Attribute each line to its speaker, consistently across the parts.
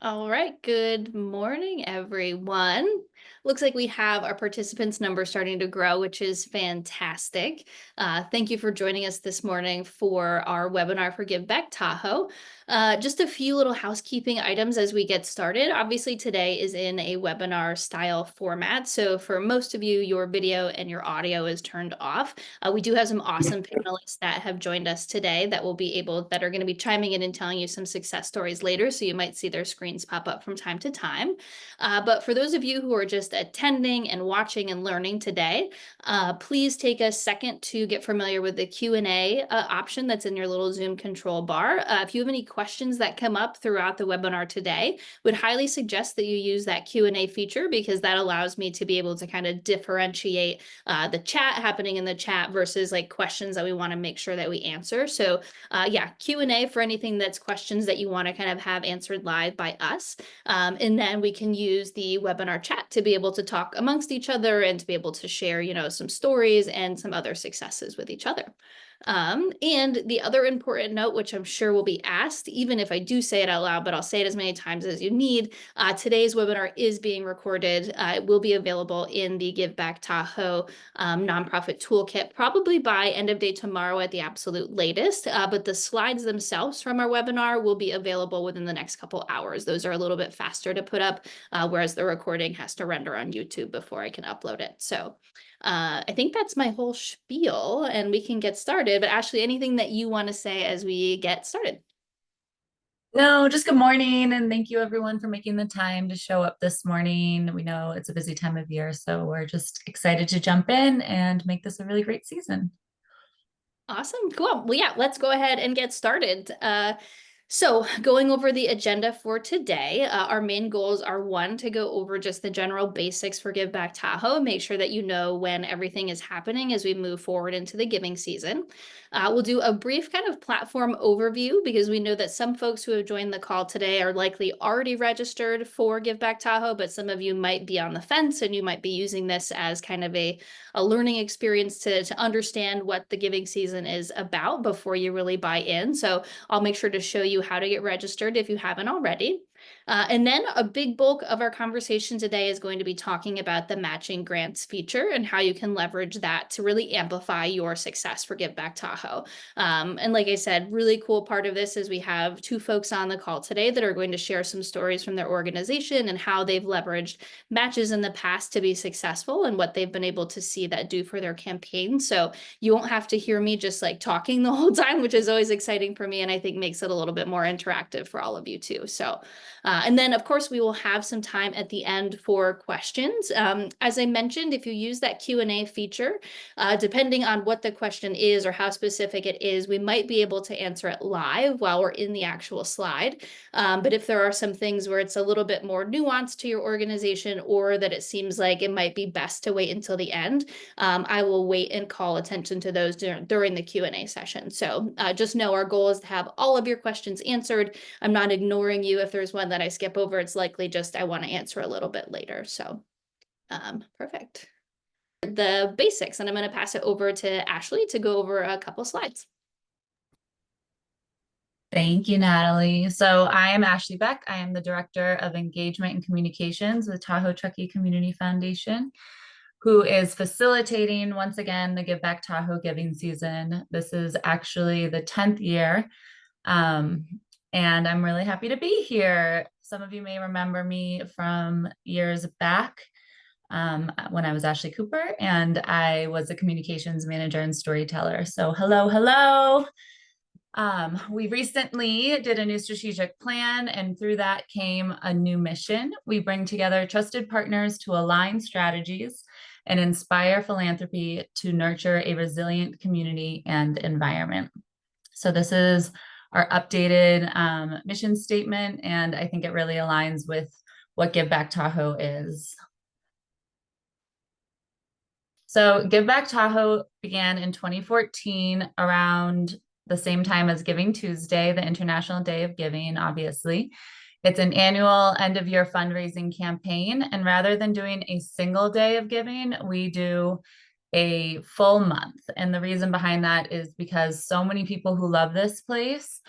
Speaker 1: All right, good morning, everyone. Looks like we have our participants number starting to grow, which is fantastic. Thank you for joining us this morning for our webinar for Give Back Tahoe. Just a few little housekeeping items as we get started. Obviously, today is in a webinar style format. So for most of you, your video and your audio is turned off. We do have some awesome panelists that have joined us today that are going to be chiming in and telling you some success stories later. So you might see their screens pop up from time to time. But for those of you who are just attending and watching and learning today, please take a second to get familiar with the Q&A option that's in your little Zoom control bar. If you have any questions that come up throughout the webinar today, would highly suggest that you use that Q&A feature because that allows me to be able to kind of differentiate the chat happening in the chat versus like questions that we want to make sure that we answer. So yeah, Q&A for anything that's questions that you want to kind of have answered live by us. And then we can use the webinar chat to be able to talk amongst each other and to be able to share, some stories and some other successes with each other. And the other important note, which I'm sure will be asked, even if I do say it out loud, but I'll say it as many times as you need, today's webinar is being recorded. It will be available in the Give Back Tahoe nonprofit toolkit, probably by end of day tomorrow at the absolute latest. But the slides themselves from our webinar will be available within the next couple hours. Those are a little bit faster to put up, whereas the recording has to render on YouTube before I can upload it. So I think that's my whole spiel and we can get started. But Ashley, anything that you want to say as we get started?
Speaker 2: No, just good morning, and thank you everyone for making the time to show up this morning. We know it's a busy time of year, so we're just excited to jump in and make this a really great season.
Speaker 1: Awesome. Cool. Well, yeah, let's go ahead and get started. So going over the agenda for today, our main goals are one, to go over just the general basics for Give Back Tahoe, make sure that you know when everything is happening as we move forward into the giving season. We'll do a brief kind of platform overview because we know that some folks who have joined the call today are likely already registered for Give Back Tahoe, but some of you might be on the fence and you might be using this as kind of a learning experience to understand what the giving season is about before you really buy in. So I'll make sure to show you how to get registered if you haven't already. And then a big bulk of our conversation today is going to be talking about the matching grants feature and how you can leverage that to really amplify your success for Give Back Tahoe. And like I said, really cool part of this is we have two folks on the call today that are going to share some stories from their organization and how they've leveraged matches in the past to be successful and what they've been able to see that do for their campaign. So you won't have to hear me just like talking the whole time, which is always exciting for me and I think makes it a little bit more interactive for all of you too. So and then, of course, we will have some time at the end for questions. As I mentioned, if you use that Q&A feature, depending on what the question is or how specific it is, we might be able to answer it live while we're in the actual slide. But if there are some things where it's a little bit more nuanced to your organization or that it seems like it might be best to wait until the end, I will wait and call attention to those during the Q&A session. So just know our goal is to have all of your questions answered. I'm not ignoring you. If there's one that I skip over, it's likely just I want to answer a little bit later. So perfect. The basics, and I'm going to pass it over to Ashley to go over a couple slides.
Speaker 2: Thank you, Natalie. So I am Ashley Beck. I am the Director of Engagement and Communications with Tahoe Truckee Community Foundation, who is facilitating, once again, the Give Back Tahoe giving season. This is actually the 10th year. And I'm really happy to be here. Some of you may remember me from years back when I was Ashley Cooper, and I was a communications manager and storyteller. So hello, hello. We recently did a new strategic plan, and through that came a new mission. We bring together trusted partners to align strategies and inspire philanthropy to nurture a resilient community and environment. So this is our updated mission statement, and I think it really aligns with what Give Back Tahoe is. So Give Back Tahoe began in 2014 around the same time as Giving Tuesday, the International Day of Giving, obviously. It's an annual end of year fundraising campaign. And rather than doing a single day of giving, we do a full month. And the reason behind that is because so many people who love this place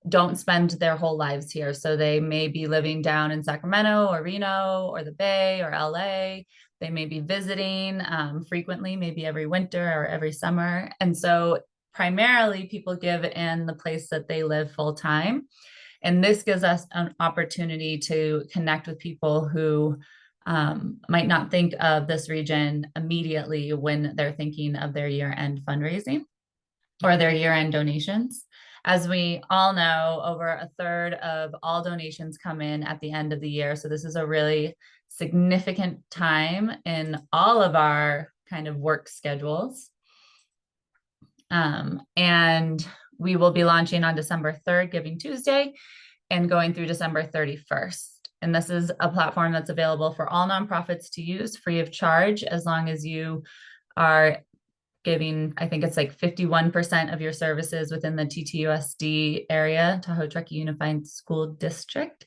Speaker 2: don't spend their whole lives here. So they may be living down in Sacramento or Reno or the Bay or LA. They may be visiting frequently, maybe every winter or every summer. And so primarily people give in the place that they live full time. And this gives us an opportunity to connect with people who might not think of this region immediately when they're thinking of their year-end fundraising or their year-end donations. As we all know, over a third of all donations come in at the end of the year. So this is a really significant time in all of our kind of work schedules. And we will be launching on December 3rd, Giving Tuesday, and going through December 31st. And this is a platform that's available for all nonprofits to use free of charge, as long as you are giving, I think it's like 51% of your services within the TTUSD area, Tahoe Truckee Unified School District.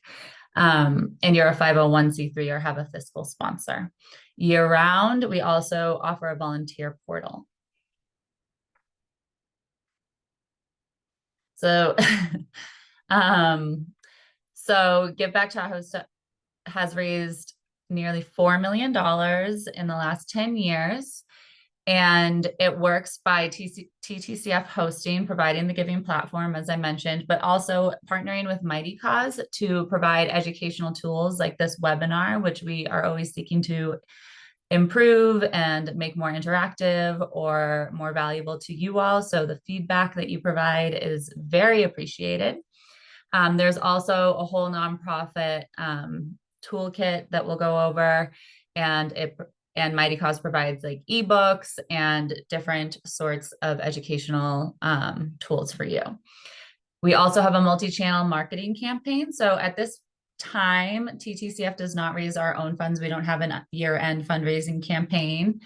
Speaker 2: And you're a 501c3 or have a fiscal sponsor. Year round, we also offer a volunteer portal. So, so Give Back Tahoe has raised nearly $4 million in the last 10 years. And it works by TTCF hosting, providing the giving platform, as I mentioned, but also partnering with Mighty Cause to provide educational tools like this webinar, which we are always seeking to improve and make more interactive or more valuable to you all. So the feedback that you provide is very appreciated. There's also a whole nonprofit toolkit that we'll go over, and Mighty Cause provides like ebooks and different sorts of educational tools for you. We also have a multi-channel marketing campaign. So at this time, TTCF does not raise our own funds. We don't have a year-end fundraising campaign.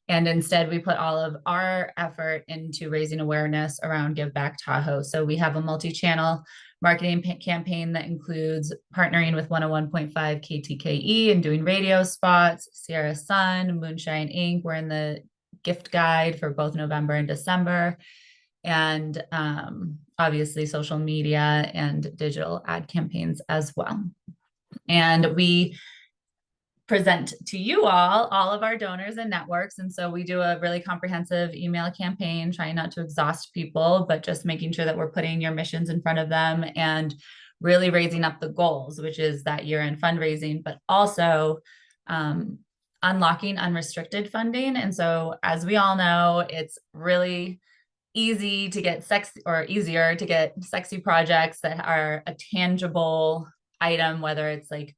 Speaker 2: And instead, we put all of our effort into raising awareness around Give Back Tahoe. So we have a multi-channel marketing campaign that includes partnering with 101.5 KTKE and doing radio spots, Sierra Sun, Moonshine Inc. We're in the gift guide for both November and December. And obviously social media and digital ad campaigns as well. And we present to you all of our donors and networks. And so we do a really comprehensive email campaign, trying not to exhaust people, but just making sure that we're putting your missions in front of them and really raising up the goals, which is that year-end fundraising, but also unlocking unrestricted funding. And so as we all know, it's really easy to get sexy, or easier to get sexy projects that are a tangible item, whether it's like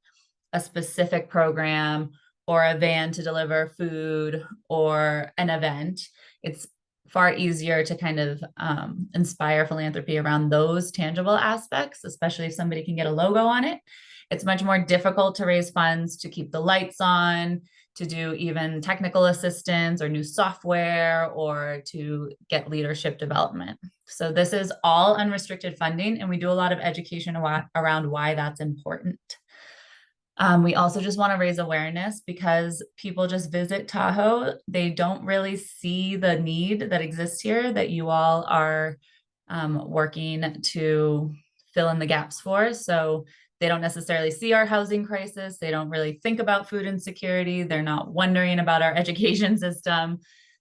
Speaker 2: a specific program or a van to deliver food or an event. It's far easier to kind of inspire philanthropy around those tangible aspects, especially if somebody can get a logo on it. It's much more difficult to raise funds to keep the lights on, to do even technical assistance or new software, or to get leadership development. So this is all unrestricted funding, and we do a lot of education around why that's important. We also just want to raise awareness because people just visit Tahoe. They don't really see the need that exists here that you all are working to fill in the gaps for. So they don't necessarily see our housing crisis. They don't really think about food insecurity. They're not wondering about our education system.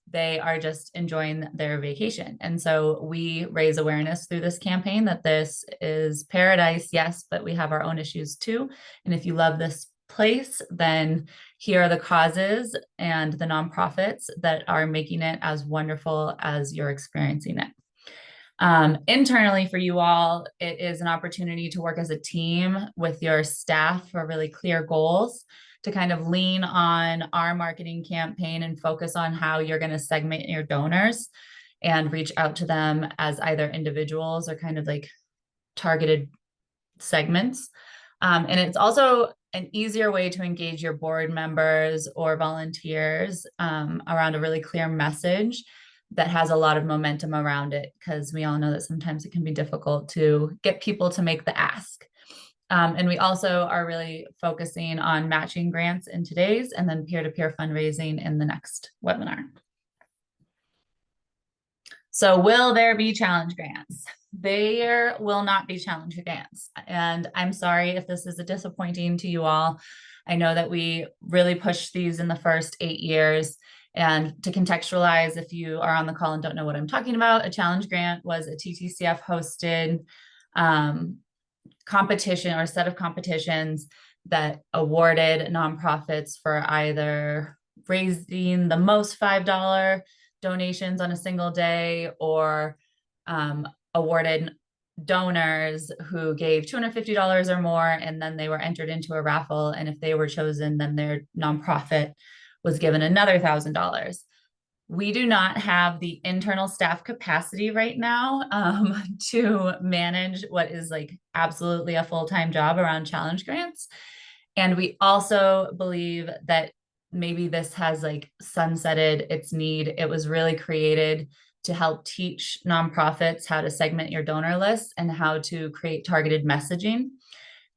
Speaker 2: They are just enjoying their vacation. And so we raise awareness through this campaign that this is paradise, yes, but we have our own issues too. And if you love this place, then here are the causes and the nonprofits that are making it as wonderful as you're experiencing it. Internally for you all, it is an opportunity to work as a team with your staff for really clear goals, to kind of lean on our marketing campaign and focus on how you're going to segment your donors and reach out to them as either individuals or kind of like targeted segments. And it's also an easier way to engage your board members or volunteers around a really clear message that has a lot of momentum around it, because we all know that sometimes it can be difficult to get people to make the ask. And we also are really focusing on matching grants in today's, and then peer-to-peer fundraising in the next webinar. So will there be challenge grants? there will not be challenge grants. And I'm sorry if this is disappointing to you all. I know that we really pushed these in the first 8 years. And to contextualize, if you are on the call and don't know what I'm talking about, a challenge grant was a TTCF hosted competition or a set of competitions that awarded nonprofits for either raising the most $5 donations on a single day or awarded donors who gave $250 or more, and then they were entered into a raffle. And if they were chosen, then their nonprofit was given another $1,000. We do not have the internal staff capacity right now to manage what is like absolutely a full-time job around challenge grants. And we also believe that maybe this has like sunsetted its need. It was really created to help teach nonprofits how to segment your donor list and how to create targeted messaging.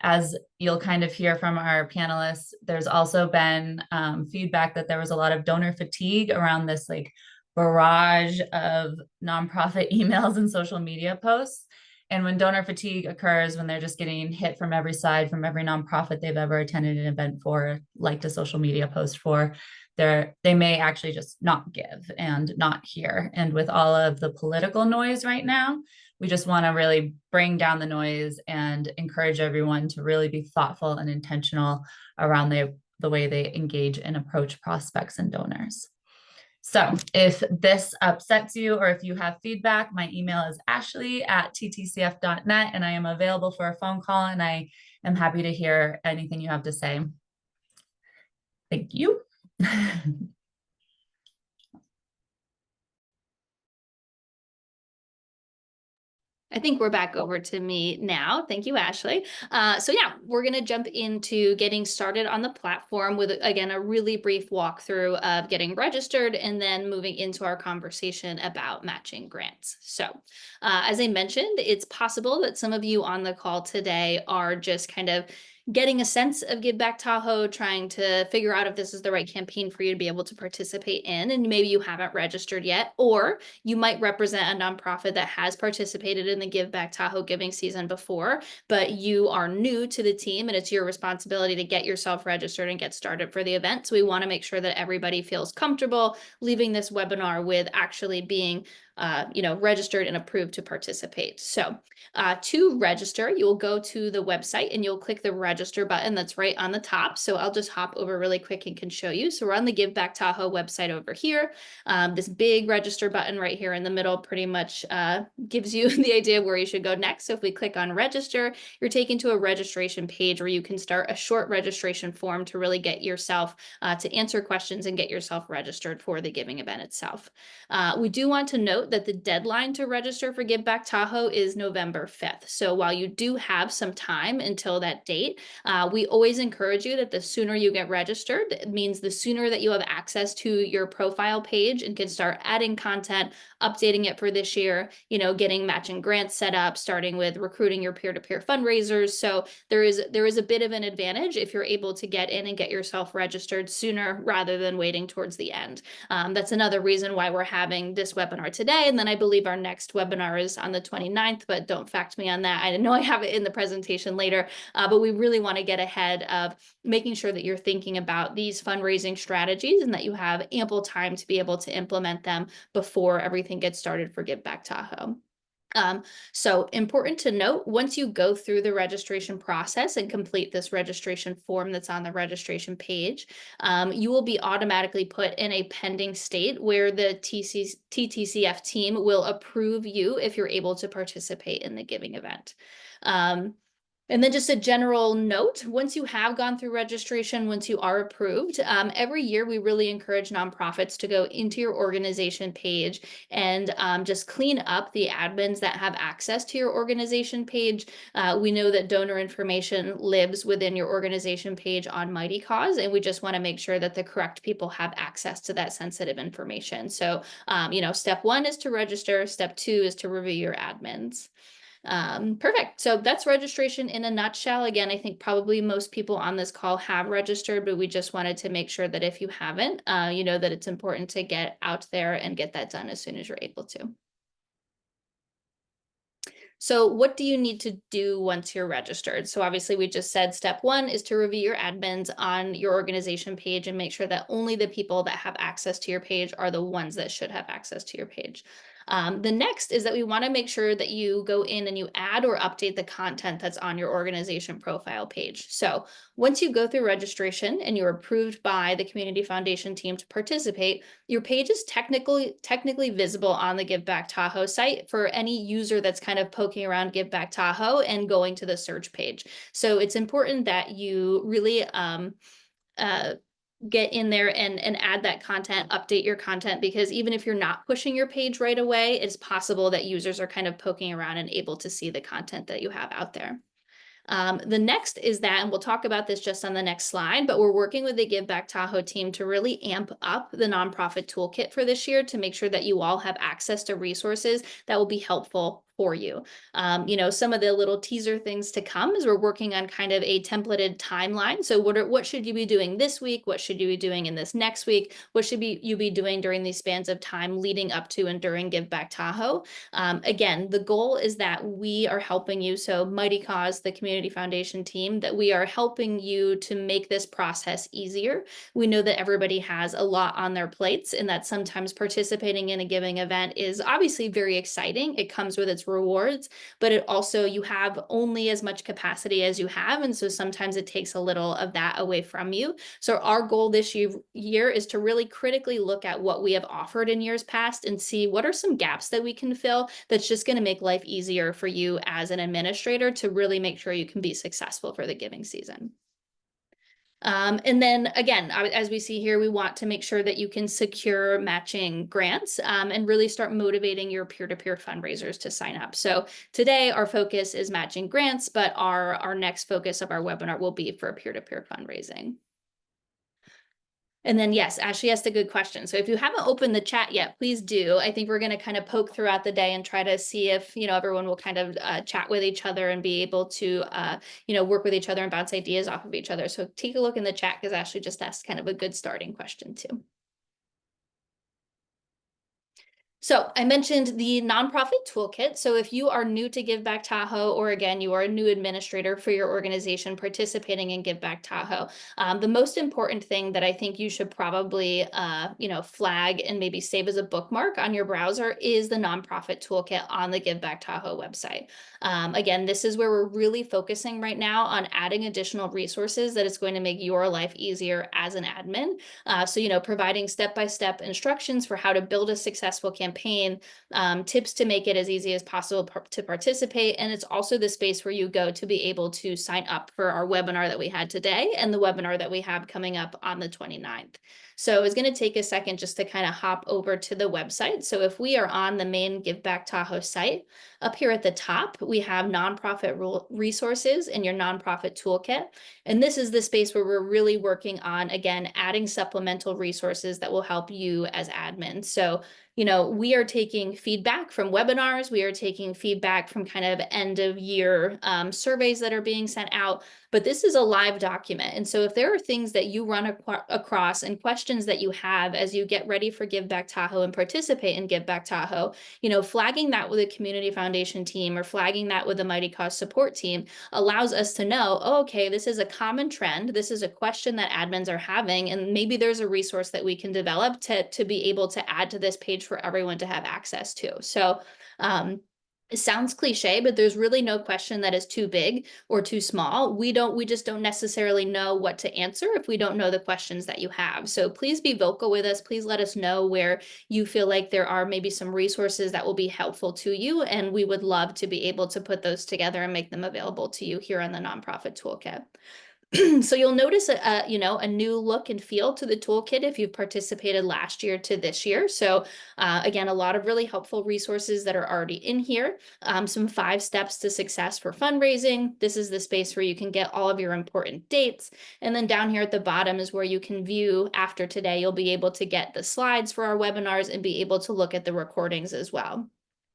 Speaker 2: As you'll kind of hear from our panelists, there's also been feedback that there was a lot of donor fatigue around this like barrage of nonprofit emails and social media posts. And when donor fatigue occurs, when they're just getting hit from every side from every nonprofit they've ever attended an event for, liked a social media post for, they may actually just not give and not hear. And with all of the political noise right now, we just want to really bring down the noise and encourage everyone to really be thoughtful and intentional around the way they engage and approach prospects and donors. So if this upsets you or if you have feedback, my email is ashley@ttcf.net and I am available for a phone call and I am happy to hear anything you have to say. Thank you.
Speaker 1: I think we're back over to me now. Thank you, Ashley. So yeah, we're going to jump into getting started on the platform with, again, a really brief walkthrough of getting registered and then moving into our conversation about matching grants. So as I mentioned, it's possible that some of you on the call today are just kind of getting a sense of Give Back Tahoe, trying to figure out if this is the right campaign for you to be able to participate in, and maybe you haven't registered yet, or you might represent a nonprofit that has participated in the Give Back Tahoe giving season before, but you are new to the team and it's your responsibility to get yourself registered and get started for the event. So we want to make sure that everybody feels comfortable leaving this webinar with actually being registered and approved to participate. So to register, you will go to the website and you'll click the register button that's right on the top. So I'll just hop over really quick and can show you. So we're on the Give Back Tahoe website over here. This big register button right here in the middle pretty much gives you the idea of where you should go next. So if we click on register, you're taken to a registration page where you can start a short registration form to really get yourself to answer questions and get yourself registered for the giving event itself. We do want to note that the deadline to register for Give Back Tahoe is November 5th. So while you do have some time until that date, we always encourage you that the sooner you get registered, it means the sooner that you have access to your profile page and can start adding content, updating it for this year, getting matching grants set up, starting with recruiting your peer-to-peer fundraisers. So there is a bit of an advantage if you're able to get in and get yourself registered sooner rather than waiting towards the end. That's another reason why we're having this webinar today. And then I believe our next webinar is on the 29th, but don't fact me on that. I know I have it in the presentation later, but we really want to get ahead of making sure that you're thinking about these fundraising strategies and that you have ample time to be able to implement them before everything gets started for Give Back Tahoe. So important to note, once you go through the registration process and complete this registration form that's on the registration page, you will be automatically put in a pending state where the TTCF team will approve you if you're able to participate in the giving event. And then just a general note, once you have gone through registration, once you are approved, every year we really encourage nonprofits to go into your organization page and just clean up the admins that have access to your organization page. We know that donor information lives within your organization page on Mighty Cause, and we just want to make sure that the correct people have access to that sensitive information. So, step 1 is to register. Step 2 is to review your admins. Perfect. So that's registration in a nutshell. Again, I think probably most people on this call have registered, but we just wanted to make sure that if you haven't, you know that it's important to get out there and get that done as soon as you're able to. So what do you need to do once you're registered? So obviously we just said step one is to review your admins on your organization page and make sure that only the people that have access to your page are the ones that should have access to your page. The next is that we want to make sure that you go in and you add or update the content that's on your organization profile page. So once you go through registration and you're approved by the Community Foundation team to participate, your page is technically visible on the Give Back Tahoe site for any user that's kind of poking around Give Back Tahoe and going to the search page. So it's important that you really uh, get in there and add that content, update your content, because even if you're not pushing your page right away, it's possible that users are kind of poking around and able to see the content that you have out there. The next is that, and we'll talk about this just on the next slide, but we're working with the Give Back Tahoe team to really amp up the nonprofit toolkit for this year to make sure that you all have access to resources that will be helpful for you. Some of the little teaser things to come is we're working on kind of a templated timeline. So what should you be doing this week? What should you be doing in this next week? What should you be doing during these spans of time leading up to and during Give Back Tahoe? Again, the goal is that we are helping you. So Mighty Cause, the Community Foundation team, that we are helping you to make this process easier. We know that everybody has a lot on their plates and that sometimes participating in a giving event is obviously very exciting. It comes with its rewards, but it also, you have only as much capacity as you have. And so sometimes it takes a little of that away from you. So our goal this year is to really critically look at what we have offered in years past and see what are some gaps that we can fill that's just going to make life easier for you as an administrator to really make sure you can be successful for the giving season. And then again, as we see here, we want to make sure that you can secure matching grants and really start motivating your peer-to-peer fundraisers to sign up. So today our focus is matching grants, but our next focus of our webinar will be for peer-to-peer fundraising. And then, yes, Ashley asked a good question. So if you haven't opened the chat yet, please do. I think we're going to kind of poke throughout the day and try to see if, everyone will kind of chat with each other and be able to, work with each other and bounce ideas off of each other. So take a look in the chat because Ashley just asked kind of a good starting question too. So I mentioned the nonprofit toolkit. So if you are new to Give Back Tahoe, or again, you are a new administrator for your organization participating in Give Back Tahoe, the most important thing that I think you should probably, flag and maybe save as a bookmark on your browser is the nonprofit toolkit on the Give Back Tahoe website. Again, this is where we're really focusing right now on adding additional resources that is going to make your life easier as an admin. Providing step-by-step instructions for how to build a successful campaign, tips to make it as easy as possible to participate. And it's also the space where you go to be able to sign up for our webinar that we had today and the webinar that we have coming up on the 29th. So it's going to take a second just to kind of hop over to the website. So if we are on the main Give Back Tahoe site, up here at the top, we have nonprofit resources in your nonprofit toolkit. And this is the space where we're really working on, again, adding supplemental resources that will help you as admin. So, we are taking feedback from webinars. We are taking feedback from kind of end of year surveys that are being sent out. But this is a live document. And so if there are things that you run across and questions that you have as you get ready for Give Back Tahoe and participate in Give Back Tahoe, flagging that with a Community Foundation team or flagging that with a Mighty Cause support team allows us to know, oh, okay, this is a common trend. This is a question that admins are having, and maybe there's a resource that we can develop to be able to add to this page for everyone to have access to. So it sounds cliche, but there's really no question that is too big or too small. We just don't necessarily know what to answer if we don't know the questions that you have. So please be vocal with us. Please let us know where you feel like there are maybe some resources that will be helpful to you. And we would love to be able to put those together and make them available to you here on the Nonprofit Toolkit. So you'll notice a new look and feel to the toolkit if you've participated last year to this year. So again, a lot of really helpful resources that are already in here. Some 5 steps to success for fundraising. This is the space where you can get all of your important dates. And then down here at the bottom is where you can view after today. You'll be able to get the slides for our webinars and be able to look at the recordings as well.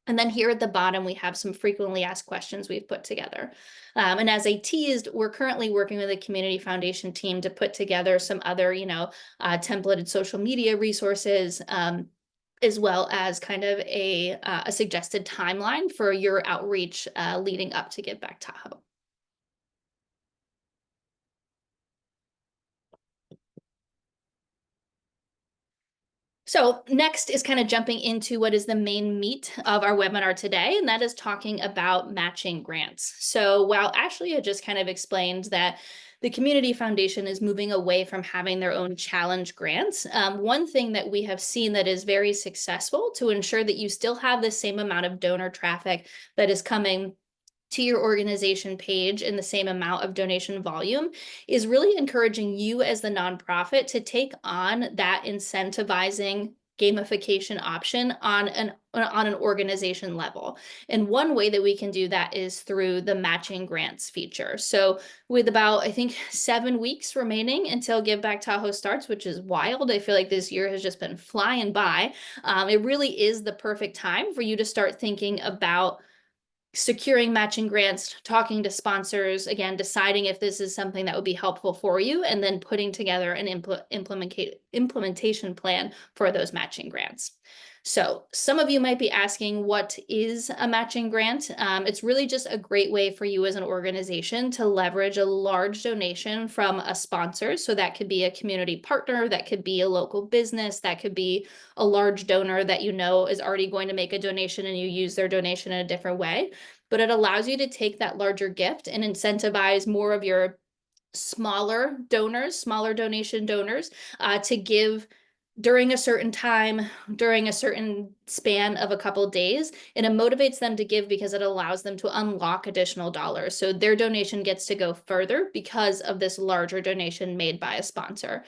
Speaker 1: And then here at the bottom, we have some frequently asked questions we've put together. And as I teased, we're currently working with the Community Foundation team to put together some other, templated social media resources. as well as kind of a suggested timeline for your outreach leading up to Give Back Tahoe. So next is kind of jumping into what is the main meat of our webinar today, and that is talking about matching grants. So while Ashley had just kind of explained that the Community Foundation is moving away from having their own challenge grants, one thing that we have seen that is very successful to ensure that you still have the same amount of donor traffic that is coming to your organization page in the same amount of donation volume is really encouraging you as the nonprofit to take on that incentivizing gamification option on an organization level. And one way that we can do that is through the matching grants feature. So with about, I think, 7 weeks remaining until Give Back Tahoe starts, which is wild. I feel like this year has just been flying by. It really is the perfect time for you to start thinking about securing matching grants, talking to sponsors, again, deciding if this is something that would be helpful for you, and then putting together an implementation plan for those matching grants. So some of you might be asking, what is a matching grant? It's really just a great way for you as an organization to leverage a large donation from a sponsor. So that could be a community partner, that could be a local business, that could be a large donor that you know is already going to make a donation and you use their donation in a different way. But it allows you to take that larger gift and incentivize more of your smaller donors, smaller donation donors, to give during a certain time, during a certain span of a couple days, and it motivates them to give because it allows them to unlock additional dollars. So their donation gets to go further because of this larger donation made by a sponsor.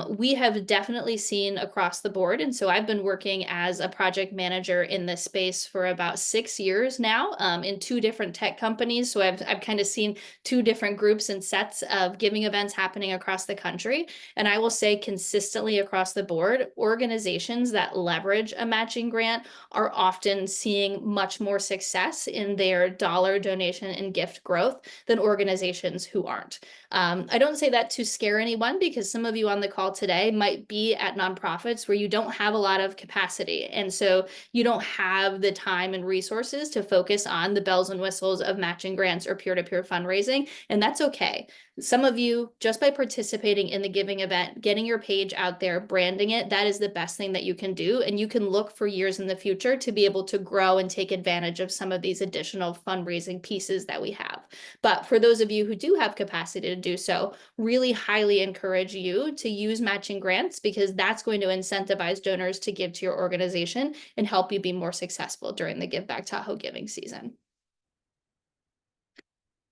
Speaker 1: We have definitely seen across the board, and so I've been working as a project manager in this space for about 6 years now, in 2 different tech companies. So I've kind of seen 2 different groups and sets of giving events happening across the country. And I will say consistently across the board, organizations that leverage a matching grant are often seeing much more success in their dollar donation and gift growth than organizations who aren't. I don't say that to scare anyone, because some of you on the call today might be at nonprofits where you don't have a lot of capacity. And so you don't have the time and resources to focus on the bells and whistles of matching grants or peer-to-peer fundraising. And that's okay. Some of you, just by participating in the giving event, getting your page out there, branding it, that is the best thing that you can do. And you can look for years in the future to be able to grow and take advantage of some of these additional fundraising pieces that we have. But for those of you who do have capacity to do so, really highly encourage you to use matching grants, because that's going to incentivize donors to give to your organization and help you be more successful during the Give Back Tahoe giving season.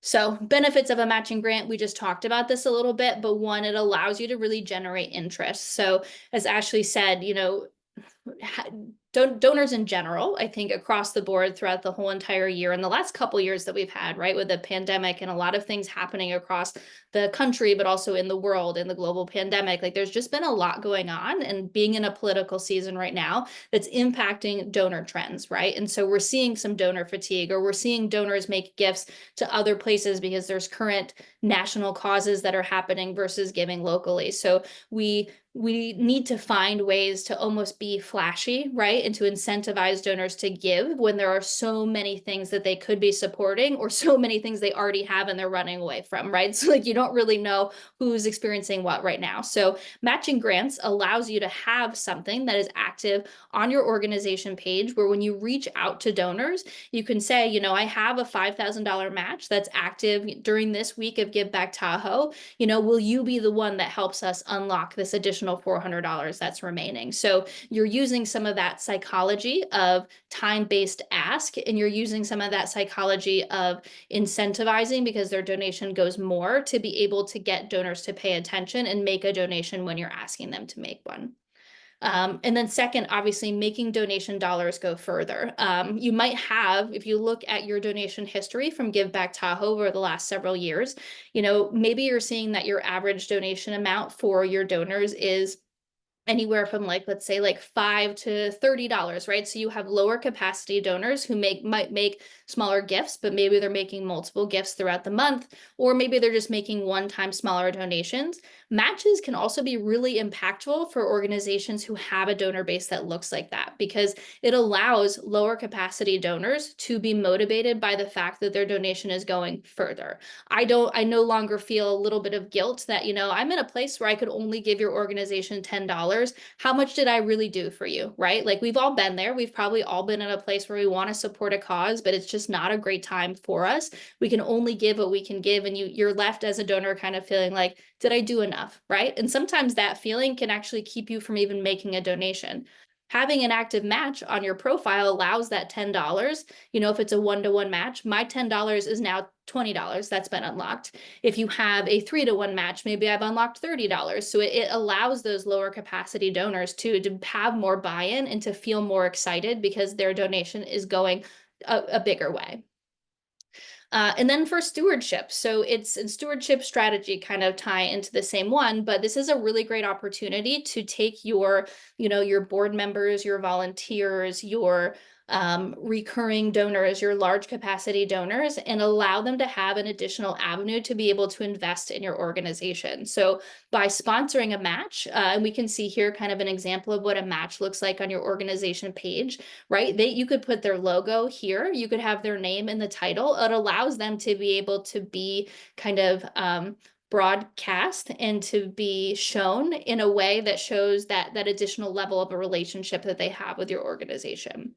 Speaker 1: So benefits of a matching grant, we just talked about this a little bit, but one, it allows you to really generate interest. So as Ashley said, you know, donors in general, I think across the board throughout the whole entire year and the last couple years that we've had, right, with the pandemic and a lot of things happening across the country, but also in the world, in the global pandemic, like there's just been a lot going on, and being in a political season right now that's impacting donor trends, right? And so we're seeing some donor fatigue, or we're seeing donors make gifts to other places because there's current national causes that are happening versus giving locally. So we need to find ways to almost be flashy, right? And to incentivize donors to give when there are so many things that they could be supporting, or so many things they already have and they're running away from, right? So like you don't really know who's experiencing what right now. So matching grants allows you to have something that is active on your organization page, where when you reach out to donors, you can say, you know, I have a $5,000 match that's active during this week of Give Back Tahoe. You know, will you be the one that helps us unlock this additional $400 that's remaining? So you're using some of that psychology of time-based ask, and you're using some of that psychology of incentivizing because their donation goes more, to be able to get donors to pay attention and make a donation when you're asking them to make one. And then second, obviously making donation dollars go further. You might have, if you look at your donation history from Give Back Tahoe over the last several years, you know, maybe you're seeing that your average donation amount for your donors is anywhere from like, let's say like $5 to $30, right? So you have lower capacity donors who might make smaller gifts, but maybe they're making multiple gifts throughout the month, or maybe they're just making one-time smaller donations. Matches can also be really impactful for organizations who have a donor base that looks like that, because it allows lower capacity donors to be motivated by the fact that their donation is going further. I no longer feel a little bit of guilt that, I'm in a place where I could only give your organization $10. How much did I really do for you, right? Like, we've all been there. We've probably all been in a place where we want to support a cause, but it's just not a great time for us. We can only give what we can give, and you're left as a donor kind of feeling like, did I do enough, right? And sometimes that feeling can actually keep you from even making a donation. Having an active match on your profile allows that $10. If it's a one-to-one match, my $10 is now $20 that's been unlocked. If you have a 3-to-1 match, maybe I've unlocked $30. So it allows those lower capacity donors to have more buy-in and to feel more excited because their donation is going a bigger way. And then for stewardship, so it's in stewardship strategy kind of tie into the same one, but this is a really great opportunity to take your board members, your volunteers, your recurring donors, your large capacity donors, and allow them to have an additional avenue to be able to invest in your organization. So by sponsoring a match, and we can see here kind of an example of what a match looks like on your organization page, right? You could put their logo here, you could have their name in the title. It allows them to be able to be kind of broadcast and to be shown in a way that shows that additional level of a relationship that they have with your organization.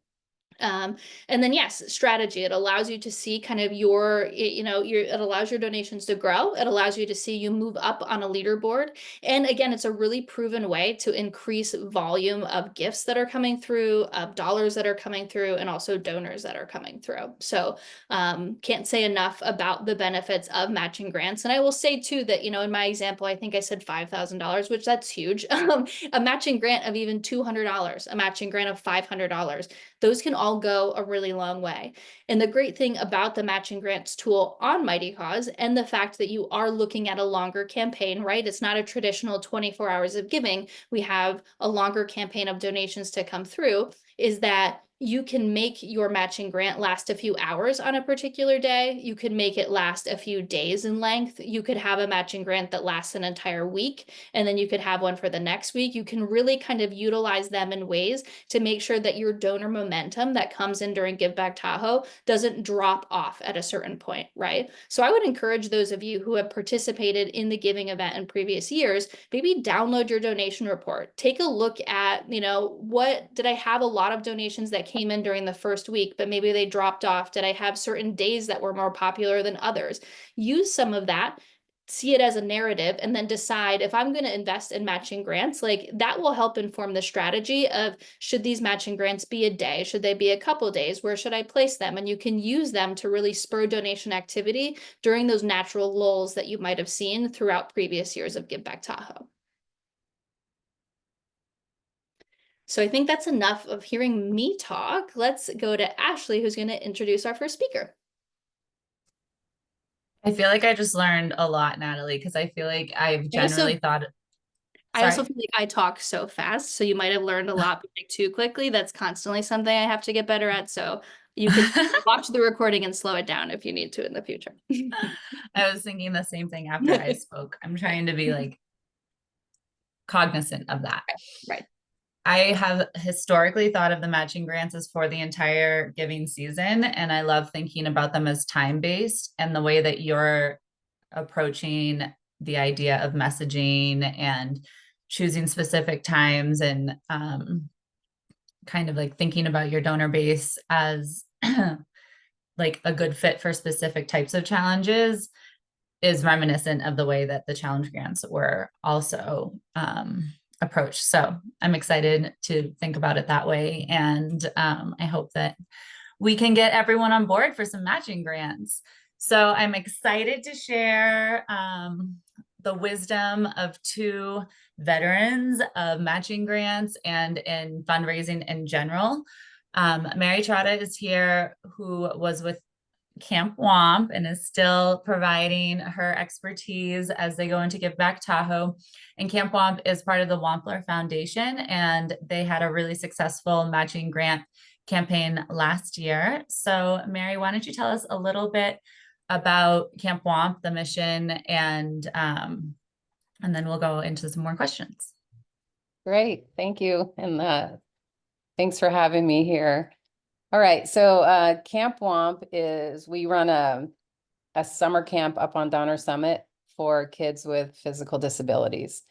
Speaker 1: And then yes, strategy. It allows you to see kind of it allows your donations to grow. It allows you to see you move up on a leaderboard. And again, it's a really proven way to increase volume of gifts that are coming through, of dollars that are coming through, and also donors that are coming through. So can't say enough about the benefits of matching grants. And I will say too that, in my example, I think I said $5,000, which that's huge. A matching grant of even $200, a matching grant of $500. Those can all go a really long way. And the great thing about the matching grants tool on Mighty Cause, and the fact that you are looking at a longer campaign, right? It's not a traditional 24 hours of giving. We have a longer campaign of donations to come through, is that you can make your matching grant last a few hours on a particular day. You could make it last a few days in length. You could have a matching grant that lasts an entire week, and then you could have one for the next week. You can really kind of utilize them in ways to make sure that your donor momentum that comes in during Give Back Tahoe doesn't drop off at a certain point, right? So I would encourage those of you who have participated in the giving event in previous years, maybe download your donation report. Take a look at, what did I have a lot of donations that came in during the first week, but maybe they dropped off? Did I have certain days that were more popular than others? Use some of that, see it as a narrative, and then decide if I'm going to invest in matching grants. Like, that will help inform the strategy of, should these matching grants be a day? Should they be a couple days? Where should I place them? And you can use them to really spur donation activity during those natural lulls that you might have seen throughout previous years of Give Back Tahoe. So I think that's enough of hearing me talk. Let's go to Ashley, who's going to introduce our first speaker.
Speaker 2: I feel like I just learned a lot, Natalie, because I feel like I've
Speaker 1: I also
Speaker 2: generally thought,
Speaker 1: I also
Speaker 2: sorry.
Speaker 1: feel like I talk so fast, so you might have learned a lot like too quickly. That's constantly something I have to get better at. So you can watch the recording and slow it down if you need to in the future.
Speaker 2: I was thinking the same thing after I spoke. I'm trying to be like cognizant of that.
Speaker 1: Right.
Speaker 2: I have historically thought of the matching grants as for the entire giving season, and I love thinking about them as time-based, and the way that you're approaching the idea of messaging and choosing specific times, and kind of like thinking about your donor base as like a good fit for specific types of challenges is reminiscent of the way that the challenge grants were also approached. So I'm excited to think about it that way. And I hope that we can get everyone on board for some matching grants. So I'm excited to share the wisdom of two veterans of matching grants and in fundraising in general. Mary Trotta is here, who was with Camp Womp and is still providing her expertise as they go into Give Back Tahoe. And Camp Womp is part of the Wampler Foundation, and they had a really successful matching grant campaign last year. So, Mary, why don't you tell us a little bit about Camp Womp, the mission, and then we'll go into some more questions.
Speaker 3: Great, thank you. And thanks for having me here. All right, so Camp Womp is, we run a summer camp up on Donner Summit for kids with physical disabilities.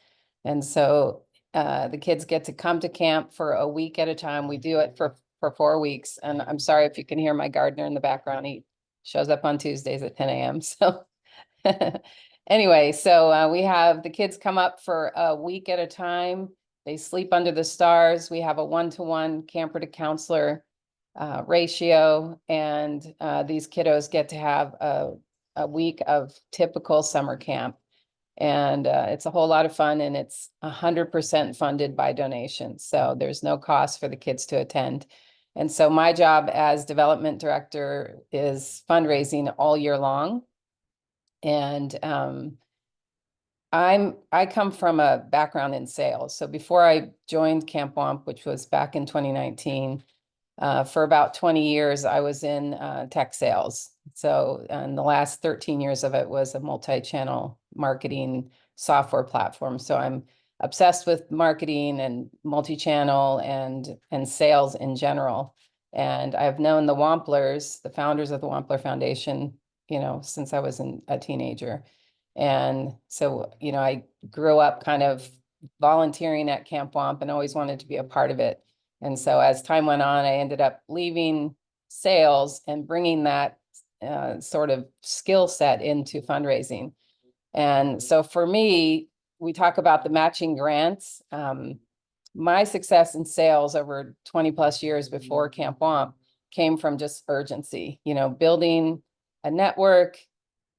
Speaker 3: And so the kids get to come to camp for a week at a time. We do it for 4 weeks. And I'm sorry if you can hear my gardener in the background. He shows up on Tuesdays at 10 a.m. So anyway, so we have the kids come up for a week at a time. They sleep under the stars. We have a 1-to-1 camper to counselor ratio, and these kiddos get to have a week of typical summer camp. And it's a whole lot of fun, and it's 100% funded by donations. So there's no cost for the kids to attend. And so my job as development director is fundraising all year long. And I come from a background in sales. So before I joined Camp Womp, which was back in 2019, for about 20 years, I was in tech sales. So, and the last 13 years of it was a multi-channel marketing software platform. So I'm obsessed with marketing and multi-channel and sales in general. And I've known the Wamplers, the founders of the Wampler Foundation, since I was a teenager. And so, I grew up kind of volunteering at Camp Womp and always wanted to be a part of it. And so as time went on, I ended up leaving sales and bringing that sort of skill set into fundraising. And so for me, we talk about the matching grants. My success in sales over 20 plus years before Camp Womp came from just urgency, building a network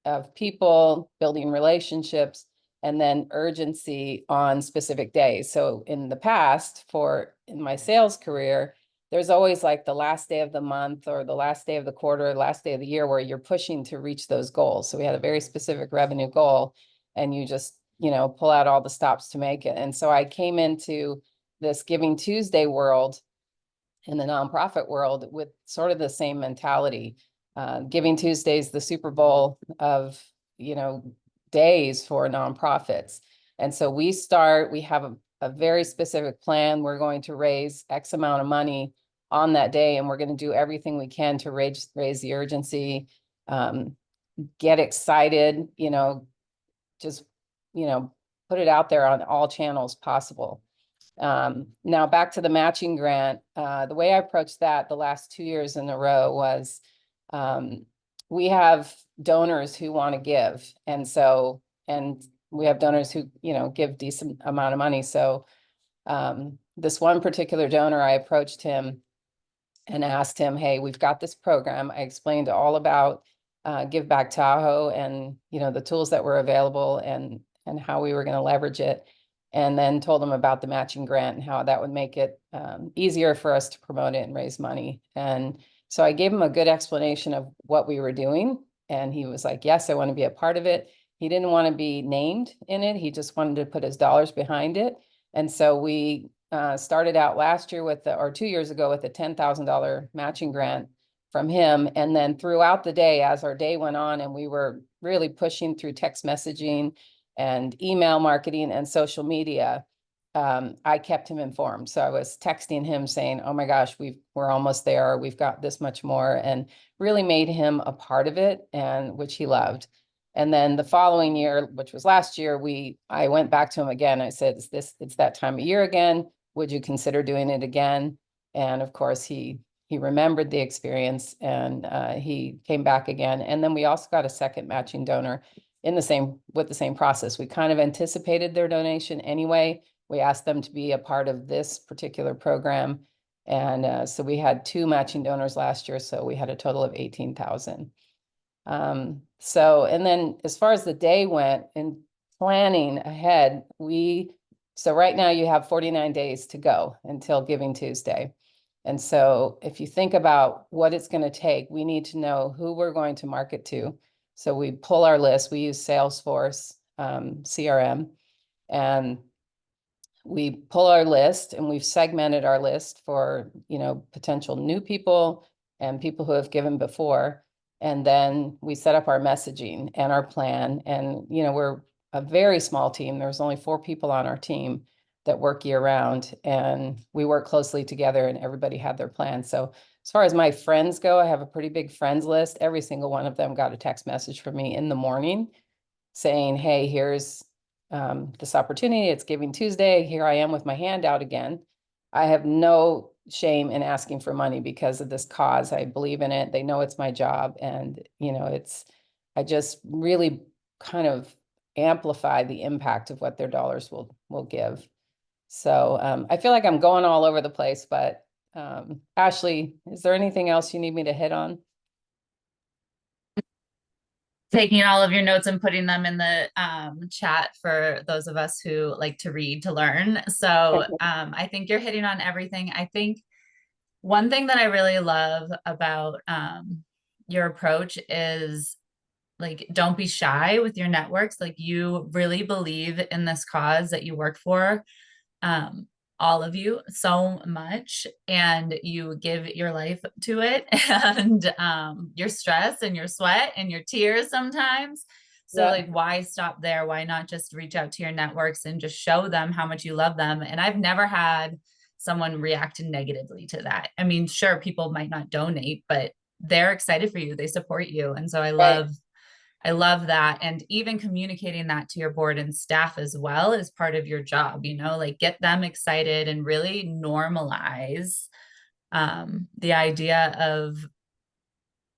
Speaker 3: of people, building relationships, and then urgency on specific days. So in the past, in my sales career, there's always like the last day of the month or the last day of the quarter, or the last day of the year where you're pushing to reach those goals. So we had a very specific revenue goal, and you just, pull out all the stops to make it. And so I came into this Giving Tuesday world in the nonprofit world with sort of the same mentality. Giving Tuesdays, the Super Bowl of, days for nonprofits. And so we have a very specific plan. We're going to raise X amount of money on that day, and we're going to do everything we can to raise the urgency, get excited, just, put it out there on all channels possible. Now back to the matching grant, the way I approached that the last 2 years in a row was, we have donors who want to give. And we have donors who, give decent amount of money. So this one particular donor, I approached him and asked him, hey, we've got this program. I explained all about Give Back Tahoe and, the tools that were available and how we were going to leverage it. And then told him about the matching grant and how that would make it easier for us to promote it and raise money. And so I gave him a good explanation of what we were doing. And he was like, yes, I want to be a part of it. He didn't want to be named in it. He just wanted to put his dollars behind it. And so we started out last year or 2 years ago with a $10,000 matching grant from him. And then throughout the day, as our day went on and we were really pushing through text messaging and email marketing and social media, I kept him informed. So I was texting him saying, oh my gosh, we're almost there. We've got this much more, and really made him a part of it, and which he loved. And then the following year, which was last year, I went back to him again. I said, it's that time of year again. Would you consider doing it again? And of course, he remembered the experience, and he came back again. And then we also got a second matching donor with the same process. We kind of anticipated their donation anyway. We asked them to be a part of this particular program. And so we had 2 matching donors last year. So we had a total of 18,000. And then as far as the day went in planning ahead, so right now you have 49 days to go until Giving Tuesday. And so if you think about what it's going to take, we need to know who we're going to market to. So we pull our list, we use Salesforce, CRM, and we pull our list, and we've segmented our list for, potential new people and people who have given before. And then we set up our messaging and our plan. And, we're a very small team. There's only 4 people on our team that work year round, and we work closely together, and everybody had their plan. So as far as my friends go, I have a pretty big friends list. Every single one of them got a text message from me in the morning saying, hey, here's this opportunity. It's Giving Tuesday. Here I am with my hand out again. I have no shame in asking for money because of this cause. I believe in it. They know it's my job. And, I just really kind of amplify the impact of what their dollars will give. So I feel like I'm going all over the place, but Ashley, is there anything else you need me to hit on?
Speaker 2: Taking all of your notes and putting them in the chat for those of us who like to read to learn. So I think you're hitting on everything. I think one thing that I really love about your approach is like, don't be shy with your networks. Like, you really believe in this cause that you work for, um, all of you, so much, and you give your life to it, and your stress and your sweat and your tears sometimes. So
Speaker 3: Yeah.
Speaker 2: like, why stop there? Why not just reach out to your networks and just show them how much you love them? And I've never had someone react negatively to that. I mean, sure, people might not donate, but they're excited for you. They support you. And so
Speaker 3: Right.
Speaker 2: I love that. And even communicating that to your board and staff as well is part of your job, like get them excited and really normalize the idea of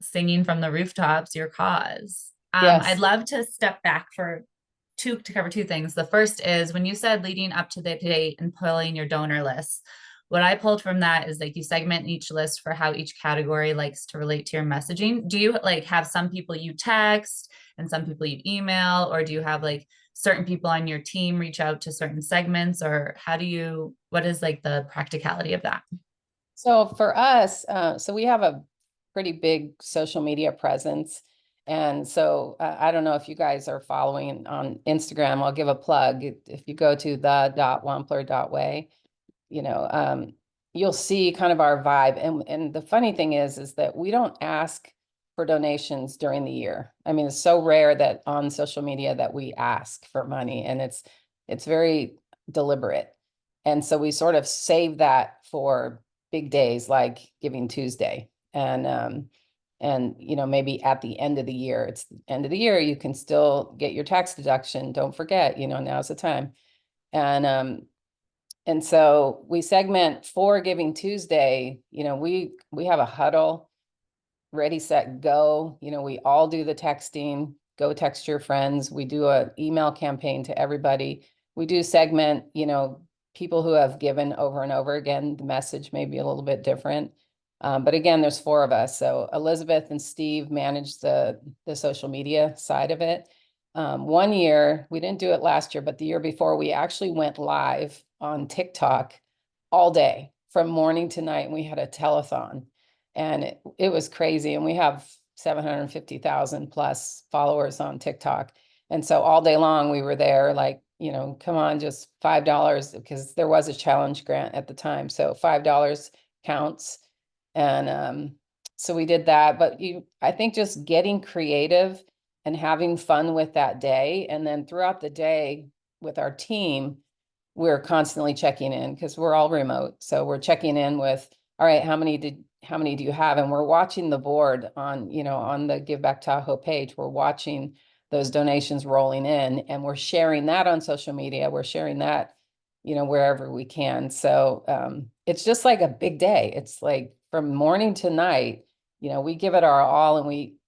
Speaker 2: singing from the rooftops your cause. I'd
Speaker 3: Yes.
Speaker 2: love to step back to cover 2 things. The first is when you said leading up to the date and pulling your donor lists. What I pulled from that is like you segment each list for how each category likes to relate to your messaging. Do you like have some people you text and some people you email, or do you have like certain people on your team reach out to certain segments, or what is like the practicality of that?
Speaker 3: So for us, so we have a pretty big social media presence. And so I don't know if you guys are following on Instagram. I'll give a plug. If you go to the.wampler.way, you'll see kind of our vibe. And the funny thing is that we don't ask for donations during the year. I mean, it's so rare that on social media that we ask for money, and it's very deliberate. And so we sort of save that for big days like Giving Tuesday. And maybe at the end of the year, it's the end of the year, you can still get your tax deduction. Don't forget, now's the time. And so we segment for Giving Tuesday, we have a huddle, ready, set, go. We all do the texting, go text your friends. We do an email campaign to everybody. We do segment, people who have given over and over again. The message may be a little bit different. But again, there's 4 of us. So Elizabeth and Steve manage the social media side of it. One year, we didn't do it last year, but the year before, we actually went live on TikTok all day from morning to night. And we had a telethon, and it was crazy. And we have 750,000 plus followers on TikTok. And so all day long we were there, like, come on, just $5, because there was a challenge grant at the time. So $5 counts. And so we did that. But I think just getting creative and having fun with that day. And then throughout the day with our team, we're constantly checking in because we're all remote. So we're checking in with, all right, how many do you have? And we're watching the board on the Give Back Tahoe page. We're watching those donations rolling in, and we're sharing that on social media. We're sharing that, wherever we can. So it's just like a big day. It's like from morning to night, we give it our all.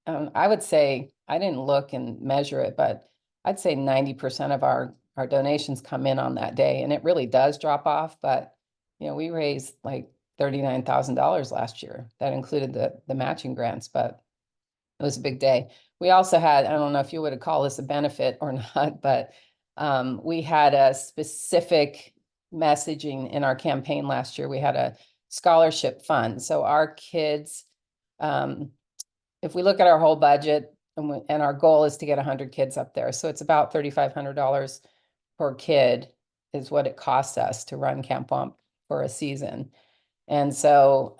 Speaker 3: And I would say, I didn't look and measure it, but I'd say 90% of our donations come in on that day, and it really does drop off. But, we raised like $39,000 last year. That included the matching grants, but it was a big day. We also had, I don't know if you would call this a benefit or not, but we had a specific messaging in our campaign last year. We had a scholarship fund. So our kids, if we look at our whole budget and our goal is to get 100 kids up there. So it's about $3,500 per kid is what it costs us to run Camp Wamp for a season. And so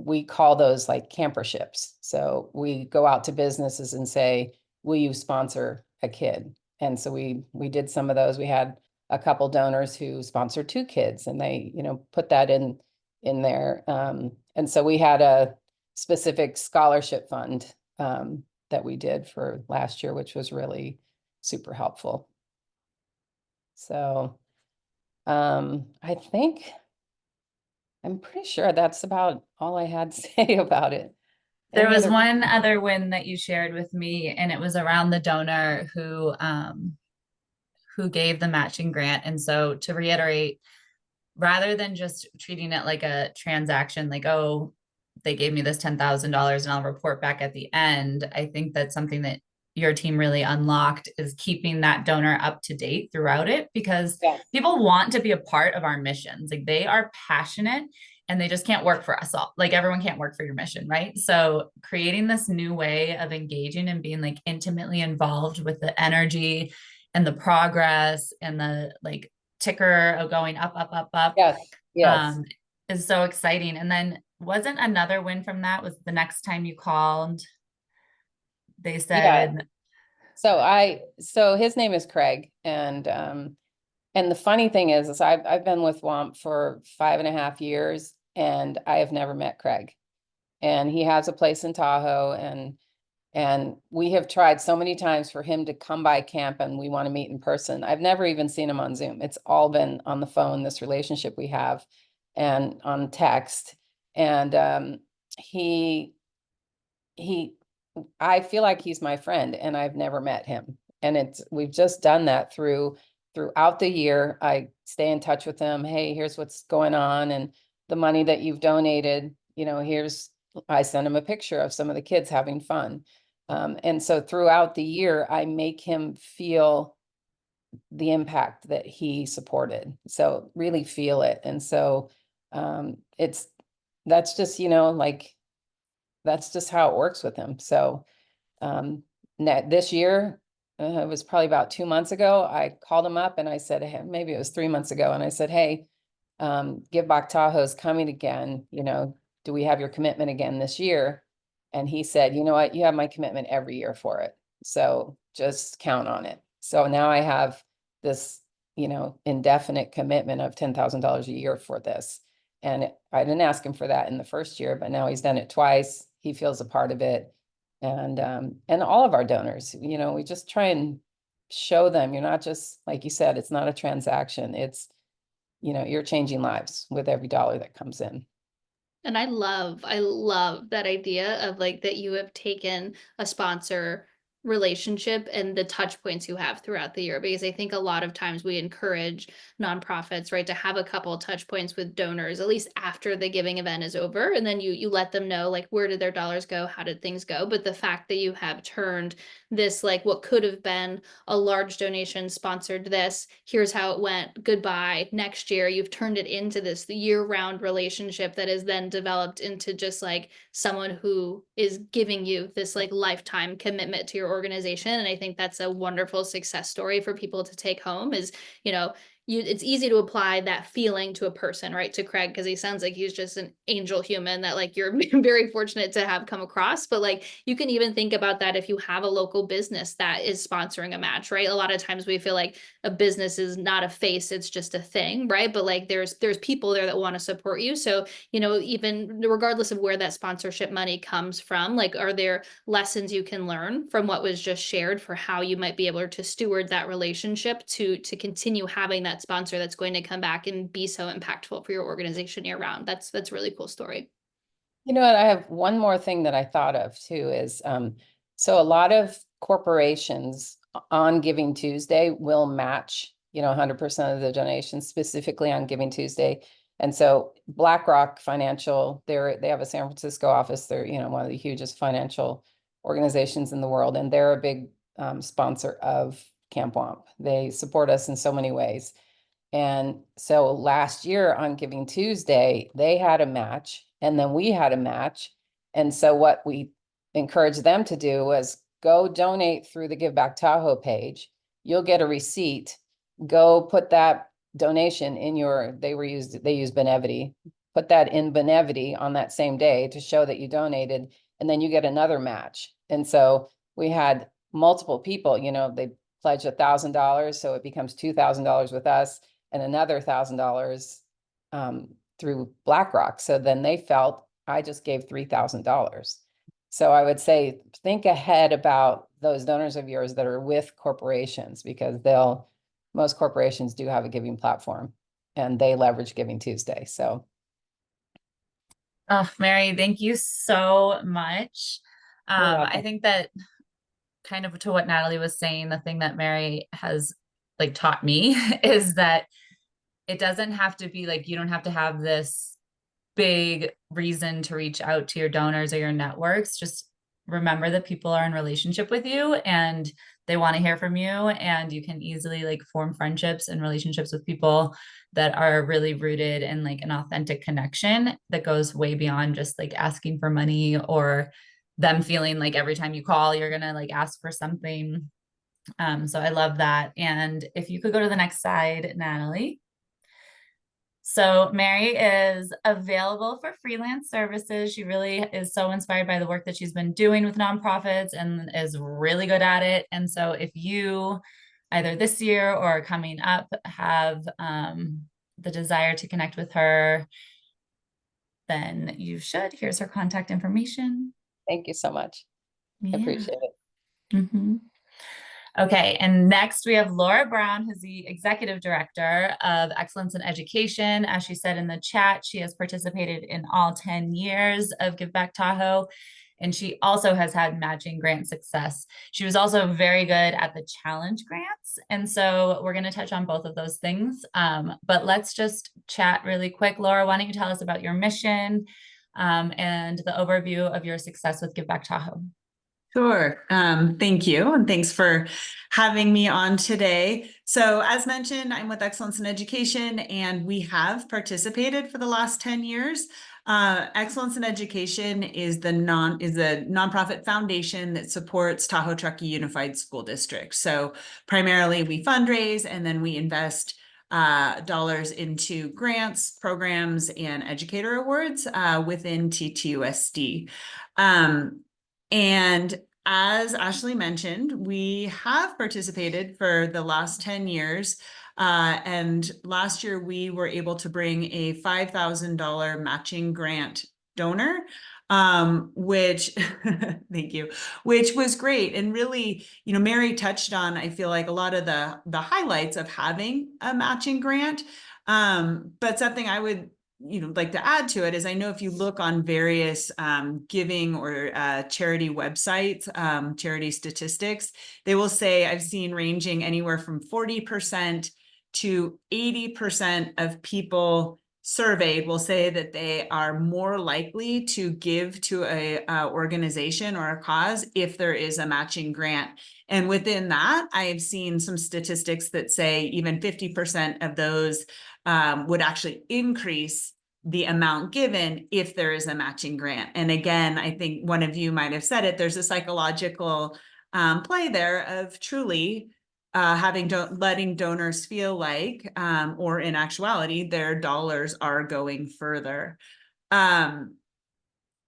Speaker 3: we call those like camperships. So we go out to businesses and say, will you sponsor a kid? And so we did some of those. We had a couple donors who sponsored 2 kids, and they, put that in there. And so we had a specific scholarship fund that we did for last year, which was really super helpful. So I think I'm pretty sure that's about all I had to say about it.
Speaker 2: There
Speaker 3: Any
Speaker 2: was
Speaker 3: other-
Speaker 2: one other win that you shared with me, and it was around the donor who gave the matching grant. And so to reiterate, rather than just treating it like a transaction, like, oh, they gave me this $10,000 and I'll report back at the end, I think that's something that your team really unlocked, is keeping that donor up to date throughout it, because
Speaker 3: Yes.
Speaker 2: people want to be a part of our missions. Like, they are passionate and they just can't work for us all. Like, everyone can't work for your mission, right? So creating this new way of engaging and being like intimately involved with the energy and the progress and the like ticker of going up, up, up, up,
Speaker 3: Yes, yes.
Speaker 2: is so exciting. And then wasn't another win from that was the next time you called, they
Speaker 3: Yeah.
Speaker 2: said,
Speaker 3: So his name is Craig, and the funny thing is I've been with WOMP for 5.5 years, and I have never met Craig. And he has a place in Tahoe, and we have tried so many times for him to come by camp, and we want to meet in person. I've never even seen him on Zoom. It's all been on the phone, this relationship we have, and on text. And he I feel like he's my friend, and I've never met him. And we've just done that throughout the year. I stay in touch with him. Hey, here's what's going on, and the money that you've donated, I send him a picture of some of the kids having fun. And so throughout the year, I make him feel the impact that he supported. So really feel it. And so that's just, like, that's just how it works with him. So this year, it was probably about 2 months ago, I called him up and I said, hey, maybe it was 3 months ago. And I said, hey, Give Back Tahoe's coming again. Do we have your commitment again this year? And he said, you know what, you have my commitment every year for it. So just count on it. So now I have this, indefinite commitment of $10,000 a year for this. And I didn't ask him for that in the first year, but now he's done it twice. He feels a part of it. And all of our donors, we just try and show them, you're not just, like you said, it's not a transaction. It's, you're changing lives with every dollar that comes in.
Speaker 1: And I love that idea of like that you have taken a sponsor relationship and the touch points you have throughout the year, because I think a lot of times we encourage nonprofits, right, to have a couple touch points with donors at least after the giving event is over, and then you let them know like where did their dollars go, how did things go. But the fact that you have turned this, like what could have been a large donation, sponsored this, here's how it went, goodbye, next year, you've turned it into this year-round relationship that is then developed into just like someone who is giving you this like lifetime commitment to your organization. And I think that's a wonderful success story for people to take home is, it's easy to apply that feeling to a person, right? To Craig, because he sounds like he's just an angel human that like you're very fortunate to have come across. But like you can even think about that if you have a local business that is sponsoring a match, right? A lot of times we feel like a business is not a face, it's just a thing, right? But like there's people there that want to support you. So, even regardless of where that sponsorship money comes from, like are there lessons you can learn from what was just shared for how you might be able to steward that relationship to continue having that sponsor that's going to come back and be so impactful for your organization year round? That's a really cool story.
Speaker 3: You know what, I have one more thing that I thought of too is, so a lot of corporations on Giving Tuesday will match, 100% of the donations specifically on Giving Tuesday. And so BlackRock Financial, they have a San Francisco office. They're, one of the hugest financial organizations in the world. And they're a big sponsor of Camp Wamp. They support us in so many ways. And so last year on Giving Tuesday, they had a match and then we had a match. And so what we encouraged them to do was go donate through the Give Back Tahoe page. You'll get a receipt. Go put that donation in your, they use Benevity. Put that in Benevity on that same day to show that you donated, and then you get another match. And so we had multiple people, they pledge $1,000, so it becomes $2,000 with us and another $1,000 through BlackRock. So then they felt I just gave $3,000. So I would say think ahead about those donors of yours that are with corporations, because most corporations do have a giving platform and they leverage Giving Tuesday. So
Speaker 2: Oh, Mary, thank you so much.
Speaker 3: you're
Speaker 2: I
Speaker 3: welcome.
Speaker 2: think that kind of to what Natalie was saying, the thing that Mary has like taught me is that it doesn't have to be like, you don't have to have this big reason to reach out to your donors or your networks. Just remember that people are in relationship with you and they want to hear from you, and you can easily like form friendships and relationships with people that are really rooted in like an authentic connection that goes way beyond just like asking for money, or them feeling like every time you call you're gonna like ask for something. So I love that. And if you could go to the next slide, Natalie. So Mary is available for freelance services. She really is so inspired by the work that she's been doing with nonprofits and is really good at it. And so if you either this year or coming up have the desire to connect with her, then you should. Here's her contact information.
Speaker 3: Thank you so much. I
Speaker 2: Yeah.
Speaker 3: appreciate it.
Speaker 2: Mm-hmm. Okay, and next we have Laura Brown, who's the Executive Director of Excellence in Education. As she said in the chat, she has participated in all 10 years of Give Back Tahoe, and she also has had matching grant success. She was also very good at the challenge grants, and so we're going to touch on both of those things. But let's just chat really quick. Laura, why don't you tell us about your mission and the overview of your success with Give Back Tahoe?
Speaker 4: Sure. Thank you. And thanks for having me on today. So as mentioned, I'm with Excellence in Education, and we have participated for the last 10 years. Excellence in Education is a nonprofit foundation that supports Tahoe Truckee Unified School District. So primarily we fundraise and then we invest dollars into grants, programs, and educator awards within TTUSD. And as Ashley mentioned, we have participated for the last 10 years. And last year we were able to bring a $5,000 matching grant donor, which thank you, which was great. And really, Mary touched on, I feel like, a lot of the highlights of having a matching grant. But something I would like to add to it is, I know if you look on various giving or charity websites, charity statistics, they will say, I've seen ranging anywhere from 40% to 80% of people surveyed will say that they are more likely to give to a organization or a cause if there is a matching grant. And within that, I've seen some statistics that say even 50% of those would actually increase the amount given if there is a matching grant. And again, I think one of you might have said it, there's a psychological play there of truly letting donors feel like, or in actuality, their dollars are going further.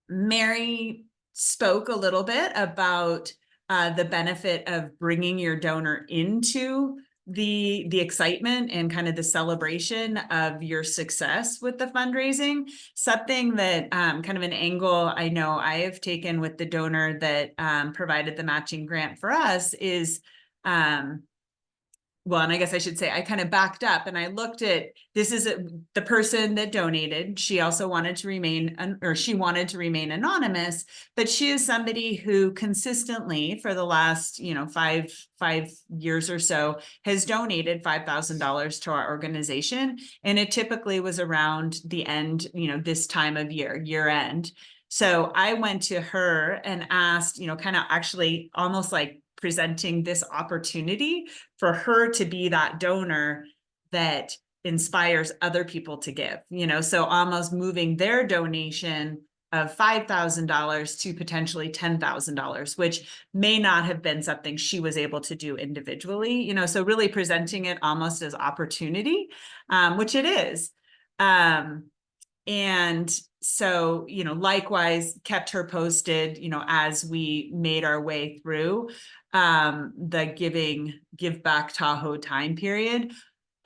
Speaker 4: Mary spoke a little bit about the benefit of bringing your donor into the excitement and kind of the celebration of your success with the fundraising. Something that kind of an angle I know I have taken with the donor that provided the matching grant for us is well, and I guess I should say, I kind of backed up and I looked at, this is the person that donated. She also wanted to remain, she wanted to remain anonymous, but she is somebody who consistently for the last, five years or so has donated $5,000 to our organization. And it typically was around the end, this time of year end. So I went to her and asked, kind of actually almost like presenting this opportunity for her to be that donor that inspires other people to give, you know, so almost moving their donation of $5,000 to potentially $10,000, which may not have been something she was able to do individually, you know, so really presenting it almost as opportunity, which it is. And so, you know, likewise kept her posted, you know, as we made our way through the Give Back Tahoe time period.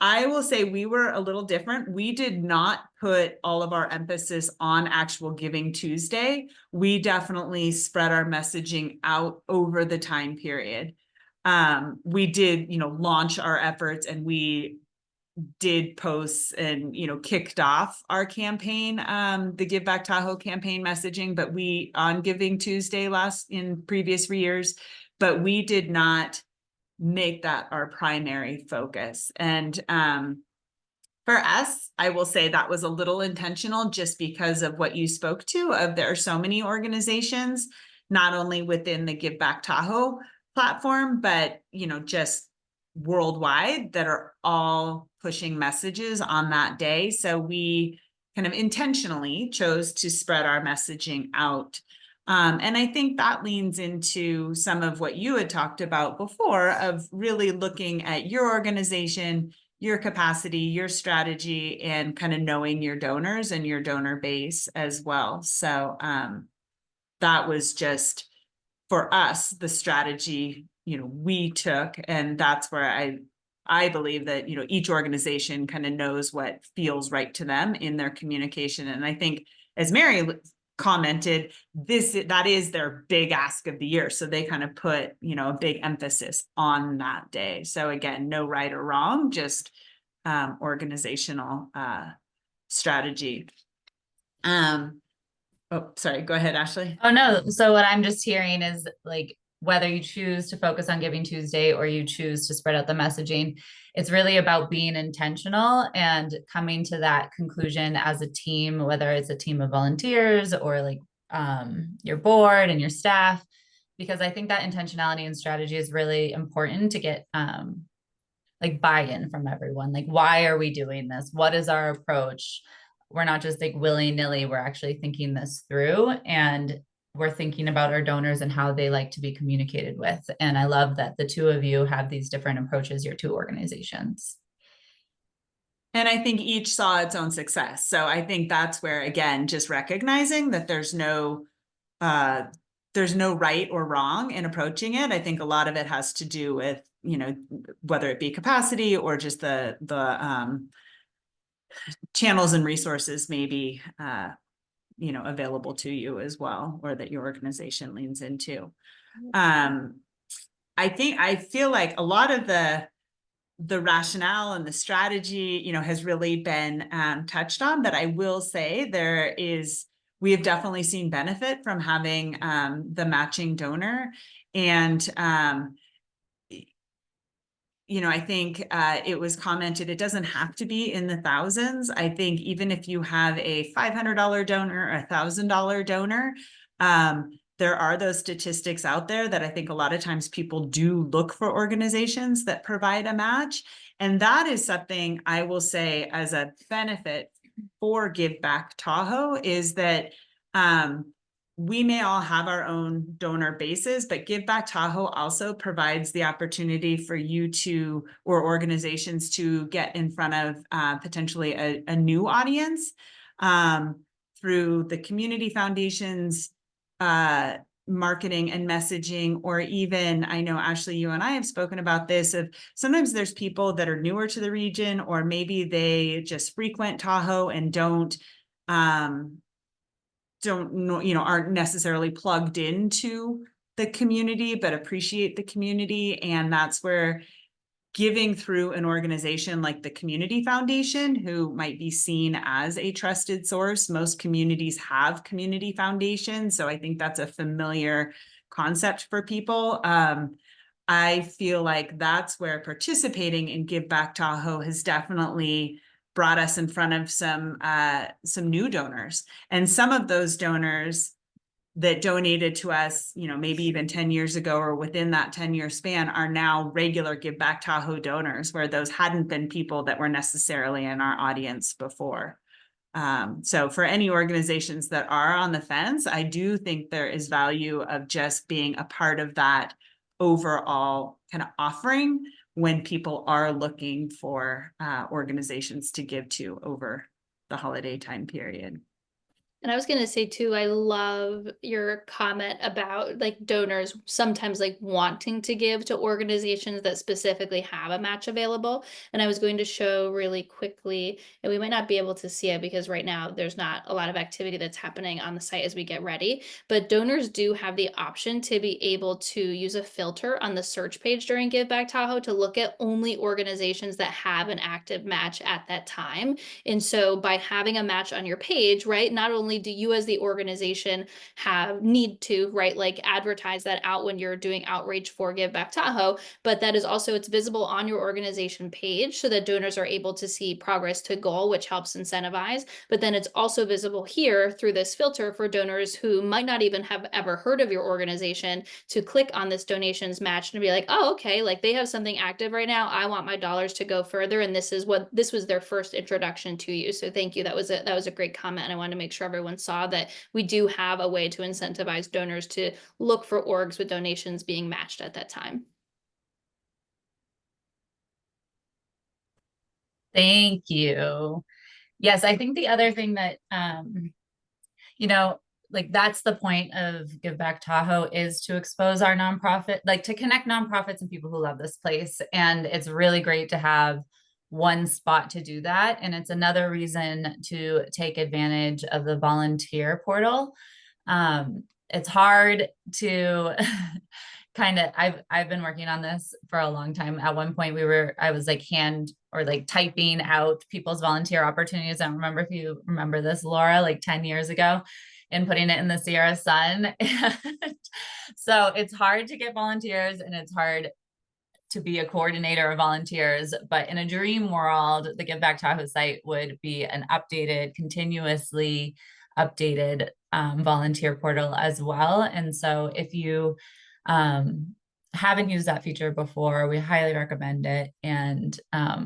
Speaker 4: I will say we were a little different. We did not put all of our emphasis on actual Giving Tuesday. We definitely spread our messaging out over the time period. We did, you know, launch our efforts, and we did posts and, you know, kicked off our campaign, the Give Back Tahoe campaign messaging, but we on Giving Tuesday in previous years, but we did not make that our primary focus. And for us, I will say that was a little intentional, just because of what you spoke to, of there are so many organizations, not only within the Give Back Tahoe platform, but, you know, just worldwide, that are all pushing messages on that day. So we kind of intentionally chose to spread our messaging out. And I think that leans into some of what you had talked about before, of really looking at your organization, your capacity, your strategy, and kind of knowing your donors and your donor base as well. So that was just, for us, the strategy, you know, we took. And that's where I believe that, you know, each organization kind of knows what feels right to them in their communication. And I think, as Mary commented, that is their big ask of the year. So they kind of put, you know, a big emphasis on that day. So again, no right or wrong, just organizational strategy. Oh, sorry, go ahead, Ashley.
Speaker 2: Oh, no. So what I'm just hearing is, like, whether you choose to focus on Giving Tuesday or you choose to spread out the messaging, it's really about being intentional and coming to that conclusion as a team, whether it's a team of volunteers or like your board and your staff, because I think that intentionality and strategy is really important to get like buy-in from everyone. Like, why are we doing this? What is our approach? We're not just like willy-nilly, we're actually thinking this through, and we're thinking about our donors and how they like to be communicated with. And I love that the two of you have these different approaches, your two organizations.
Speaker 4: And I think each saw its own success. So I think that's where, again, just recognizing that there's no right or wrong in approaching it. I think a lot of it has to do with, you know, whether it be capacity or just the channels and resources maybe, you know, available to you as well, or that your organization leans into. I feel like a lot of the rationale and the strategy, you know, has really been touched on, but I will say we have definitely seen benefit from having the matching donor. And you know, I think it was commented, it doesn't have to be in the thousands. I think even if you have a $500 donor or $1,000 donor, there are those statistics out there that I think a lot of times people do look for organizations that provide a match. And that is something I will say as a benefit for Give Back Tahoe, is that we may all have our own donor bases, but Give Back Tahoe also provides the opportunity for you to, or organizations to, get in front of potentially a new audience through the community foundations, marketing and messaging, or even, I know, Ashley, you and I have spoken about this, of sometimes there's people that are newer to the region, or maybe they just frequent Tahoe and don't know, you know, aren't necessarily plugged into the community, but appreciate the community. And that's where giving through an organization like the Community Foundation, who might be seen as a trusted source. Most communities have community foundations, so I think that's a familiar concept for people. I feel like that's where participating in Give Back Tahoe has definitely brought us in front of some new donors. And some of those donors that donated to us, you know, maybe even 10 years ago or within that 10-year span are now regular Give Back Tahoe donors, where those hadn't been people that were necessarily in our audience before. So for any organizations that are on the fence, I do think there is value of just being a part of that overall kind of offering when people are looking for organizations to give to over the holiday time period.
Speaker 1: And I was going to say too, I love your comment about like donors sometimes like wanting to give to organizations that specifically have a match available. And I was going to show really quickly, and we might not be able to see it because right now there's not a lot of activity that's happening on the site as we get ready, but donors do have the option to be able to use a filter on the search page during Give Back Tahoe to look at only organizations that have an active match at that time. And so by having a match on your page, right, not only do you as the organization need to, right, like advertise that out when you're doing outreach for Give Back Tahoe, but that is also, it's visible on your organization page so that donors are able to see progress to goal, which helps incentivize. But then it's also visible here through this filter for donors who might not even have ever heard of your organization to click on this donations match and be like, oh, okay, like they have something active right now. I want my dollars to go further. And this was their first introduction to you. So thank you. That was a great comment. And I wanted to make sure everyone saw that we do have a way to incentivize donors to look for orgs with donations being matched at that time.
Speaker 2: Thank you. Yes, I think the other thing that, you know, like that's the point of Give Back Tahoe is to expose our nonprofit, like to connect nonprofits and people who love this place. And it's really great to have one spot to do that. And it's another reason to take advantage of the volunteer portal. It's hard to I've been working on this for a long time. At one point I was like typing out people's volunteer opportunities. I don't remember if you remember this, Laura, like 10 years ago, and putting it in the Sierra Sun. And so it's hard to get volunteers and it's hard to be a coordinator of volunteers, but in a dream world, the Give Back Tahoe site would be an updated, continuously updated volunteer portal as well. And so if you haven't used that feature before, we highly recommend it. And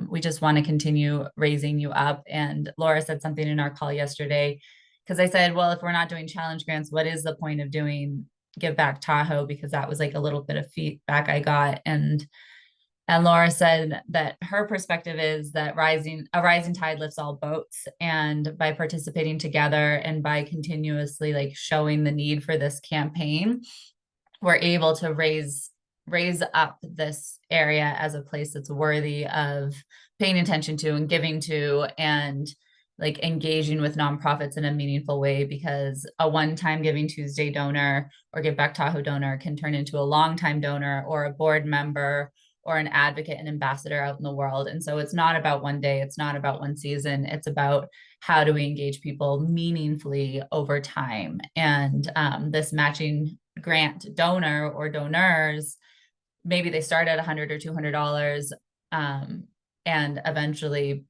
Speaker 2: we just want to continue raising you up. And Laura said something in our call yesterday, because I said, well, if we're not doing challenge grants, what is the point of doing Give Back Tahoe? Because that was like a little bit of feedback I got. And Laura said that her perspective is that a rising tide lifts all boats. And by participating together and by continuously like showing the need for this campaign, we're able to raise up this area as a place that's worthy of paying attention to and giving to, and like engaging with nonprofits in a meaningful way, because a one-time Giving Tuesday donor or Give Back Tahoe donor can turn into a long-time donor or a board member or an advocate and ambassador out in the world. And so it's not about one day, it's not about one season, it's about how do we engage people meaningfully over time. And this matching grant donor or donors, maybe they start at $100 or $200 and eventually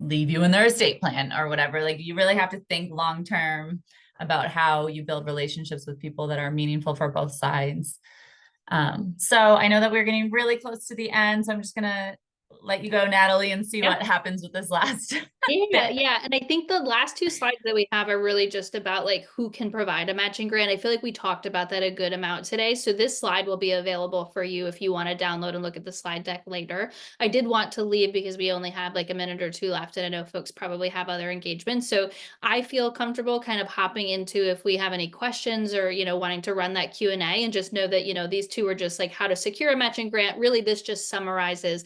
Speaker 2: leave you in their estate plan or whatever. Like you really have to think long-term about how you build relationships with people that are meaningful for both sides. So I know that we're getting really close to the end, so I'm just gonna let you go, Natalie, and see what happens with this last
Speaker 1: Yeah. And I think the last two slides that we have are really just about like who can provide a matching grant. I feel like we talked about that a good amount today. So this slide will be available for you if you want to download and look at the slide deck later. I did want to leave because we only have like a minute or two left, and I know folks probably have other engagements. So I feel comfortable kind of hopping into if we have any questions or, wanting to run that Q&A, and just know that, these two are just like how to secure a matching grant. Really, this just summarizes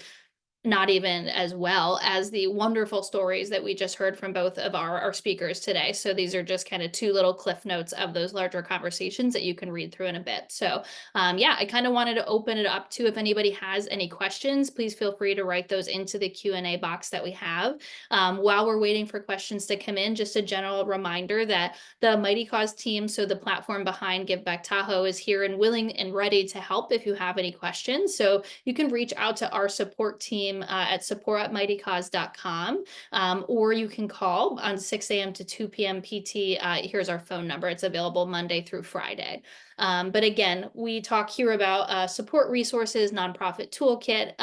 Speaker 1: not even as well as the wonderful stories that we just heard from both of our speakers today. So these are just kind of two little cliff notes of those larger conversations that you can read through in a bit. So I kind of wanted to open it up to, if anybody has any questions, please feel free to write those into the Q&A box that we have. While we're waiting for questions to come in, just a general reminder that the Mighty Cause team, so the platform behind Give Back Tahoe, is here and willing and ready to help if you have any questions. So you can reach out to our support team team at support@mightycause.com, or you can call on 6 a.m. to 2 p.m. PT. Here's our phone number. It's available Monday through Friday. But again, we talk here about support resources, nonprofit toolkit.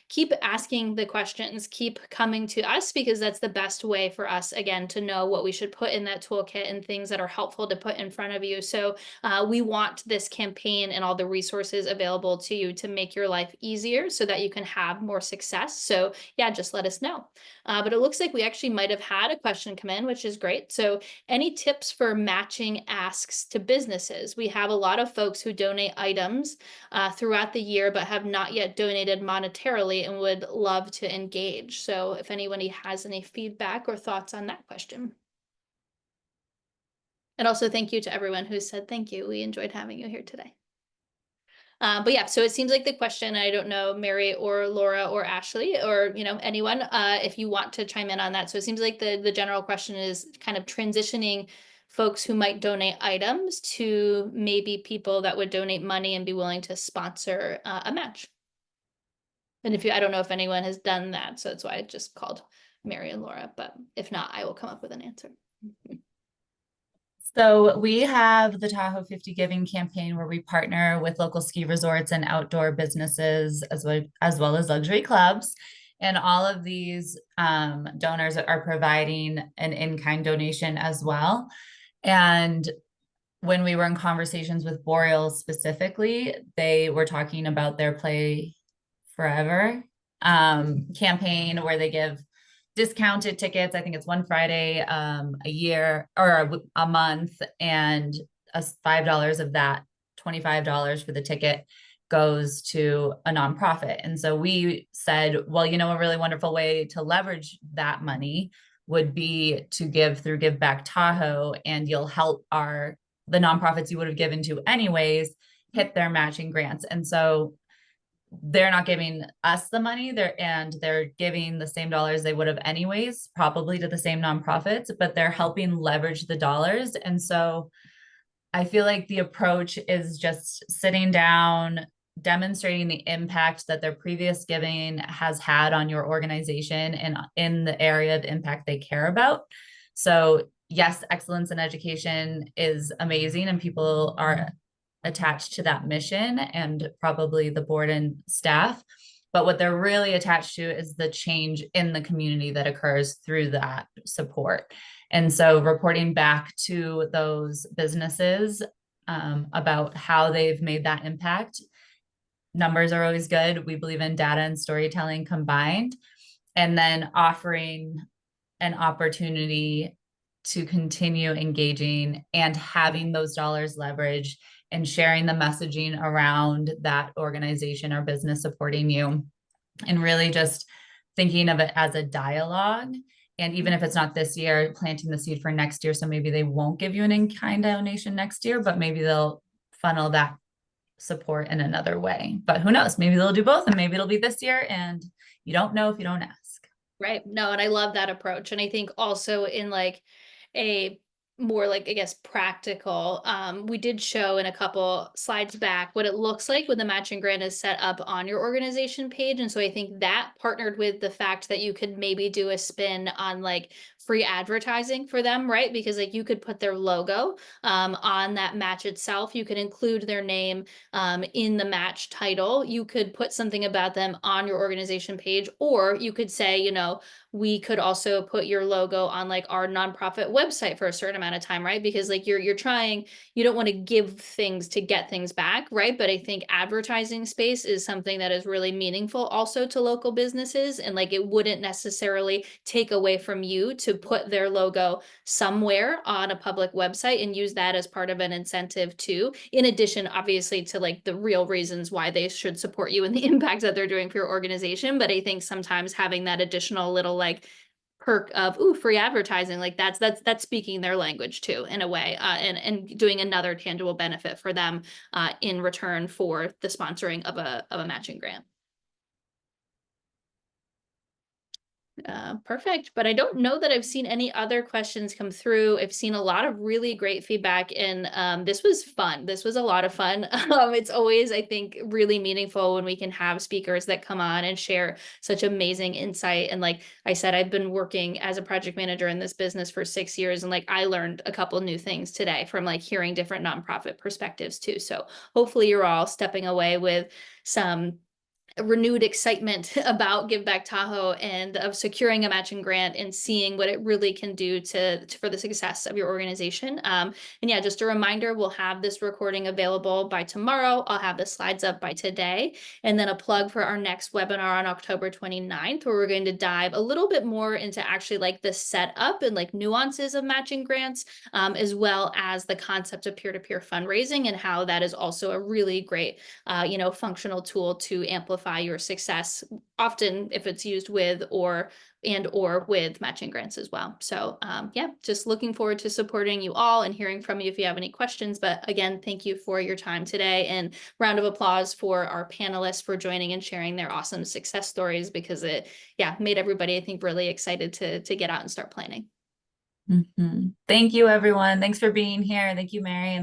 Speaker 1: Keep asking the questions, keep coming to us, because that's the best way for us, again, to know what we should put in that toolkit and things that are helpful to put in front of you. So we want this campaign and all the resources available to you to make your life easier so that you can have more success. So yeah, just let us know. But it looks like we actually might have had a question come in, which is great. So any tips for matching asks to businesses? We have a lot of folks who donate items throughout the year, but have not yet donated monetarily and would love to engage. So if anybody has any feedback or thoughts on that question. And also thank you to everyone who said thank you. We enjoyed having you here today. But yeah, so it seems like the question, I don't know, Mary or Laura or Ashley or, anyone, if you want to chime in on that. So it seems like the general question is kind of transitioning folks who might donate items to maybe people that would donate money and be willing to sponsor a match. And I don't know if anyone has done that, so that's why I just called Mary and Laura, but if not, I will come up with an answer.
Speaker 2: So we have the Tahoe 50 Giving campaign where we partner with local ski resorts and outdoor businesses as well as luxury clubs. And all of these donors are providing an in-kind donation as well. And when we were in conversations with Boreal specifically, they were talking about their Play Forever campaign where they give discounted tickets. I think it's one Friday a year or a month, and $5 of that, $25 for the ticket goes to a nonprofit. And so we said, well, a really wonderful way to leverage that money would be to give through Give Back Tahoe, and you'll help the nonprofits you would have given to anyways hit their matching grants. And so they're not giving us the money they're giving the same dollars they would have anyways, probably to the same nonprofits, but they're helping leverage the dollars. And so I feel like the approach is just sitting down, demonstrating the impact that their previous giving has had on your organization and in the area of impact they care about. So yes, excellence in education is amazing and people are attached to that mission, and probably the board and staff. But what they're really attached to is the change in the community that occurs through that support. And so reporting back to those businesses about how they've made that impact. Numbers are always good. We believe in data and storytelling combined, and then offering an opportunity to continue engaging and having those dollars leveraged and sharing the messaging around that organization or business supporting you, and really just thinking of it as a dialogue. And even if it's not this year, planting the seed for next year. So maybe they won't give you an in-kind donation next year, but maybe they'll funnel that support in another way. But who knows? Maybe they'll do both, and maybe it'll be this year, and you don't know if you don't ask.
Speaker 1: Right. No, and I love that approach. And I think also in a more I guess practical, we did show in a couple slides back what it looks like when the matching grant is set up on your organization page. And so I think that partnered with the fact that you could maybe do a spin on free advertising for them, right? Because you could put their logo on that match itself. You could include their name in the match title. You could put something about them on your organization page, or you could say, we could also put your logo on our nonprofit website for a certain amount of time, right? Because you're trying, you don't want to give things to get things back, right? But I think advertising space is something that is really meaningful also to local businesses, and it wouldn't necessarily take away from you to put their logo somewhere on a public website and use that as part of an incentive too, in addition obviously to the real reasons why they should support you and the impact that they're doing for your organization. But I think sometimes having that additional little perk of free advertising, that's speaking their language too in a way, and doing another tangible benefit for them in return for the sponsoring of a matching grant. Perfect. But I don't know that I've seen any other questions come through. I've seen a lot of really great feedback, and this was fun. This was a lot of fun. It's always, I think, really meaningful when we can have speakers that come on and share such amazing insight. And like I said, I've been working as a project manager in this business for 6 years, and like I learned a couple new things today from like hearing different nonprofit perspectives too. So hopefully you're all stepping away with some renewed excitement about Give Back Tahoe and of securing a matching grant and seeing what it really can do for the success of your organization. And yeah, just a reminder, we'll have this recording available by tomorrow. I'll have the slides up by today. And then a plug for our next webinar on October 29th, where we're going to dive a little bit more into actually like the setup and like nuances of matching grants, as well as the concept of peer-to-peer fundraising and how that is also a really great functional tool to amplify your success, often if it's used with or with matching grants as well. So yeah, just looking forward to supporting you all and hearing from you if you have any questions. But again, thank you for your time today, and round of applause for our panelists for joining and sharing their awesome success stories, because it made everybody, I think, really excited to get out and start planning.
Speaker 2: Thank you, everyone. Thanks for being here. Thank you, Mary.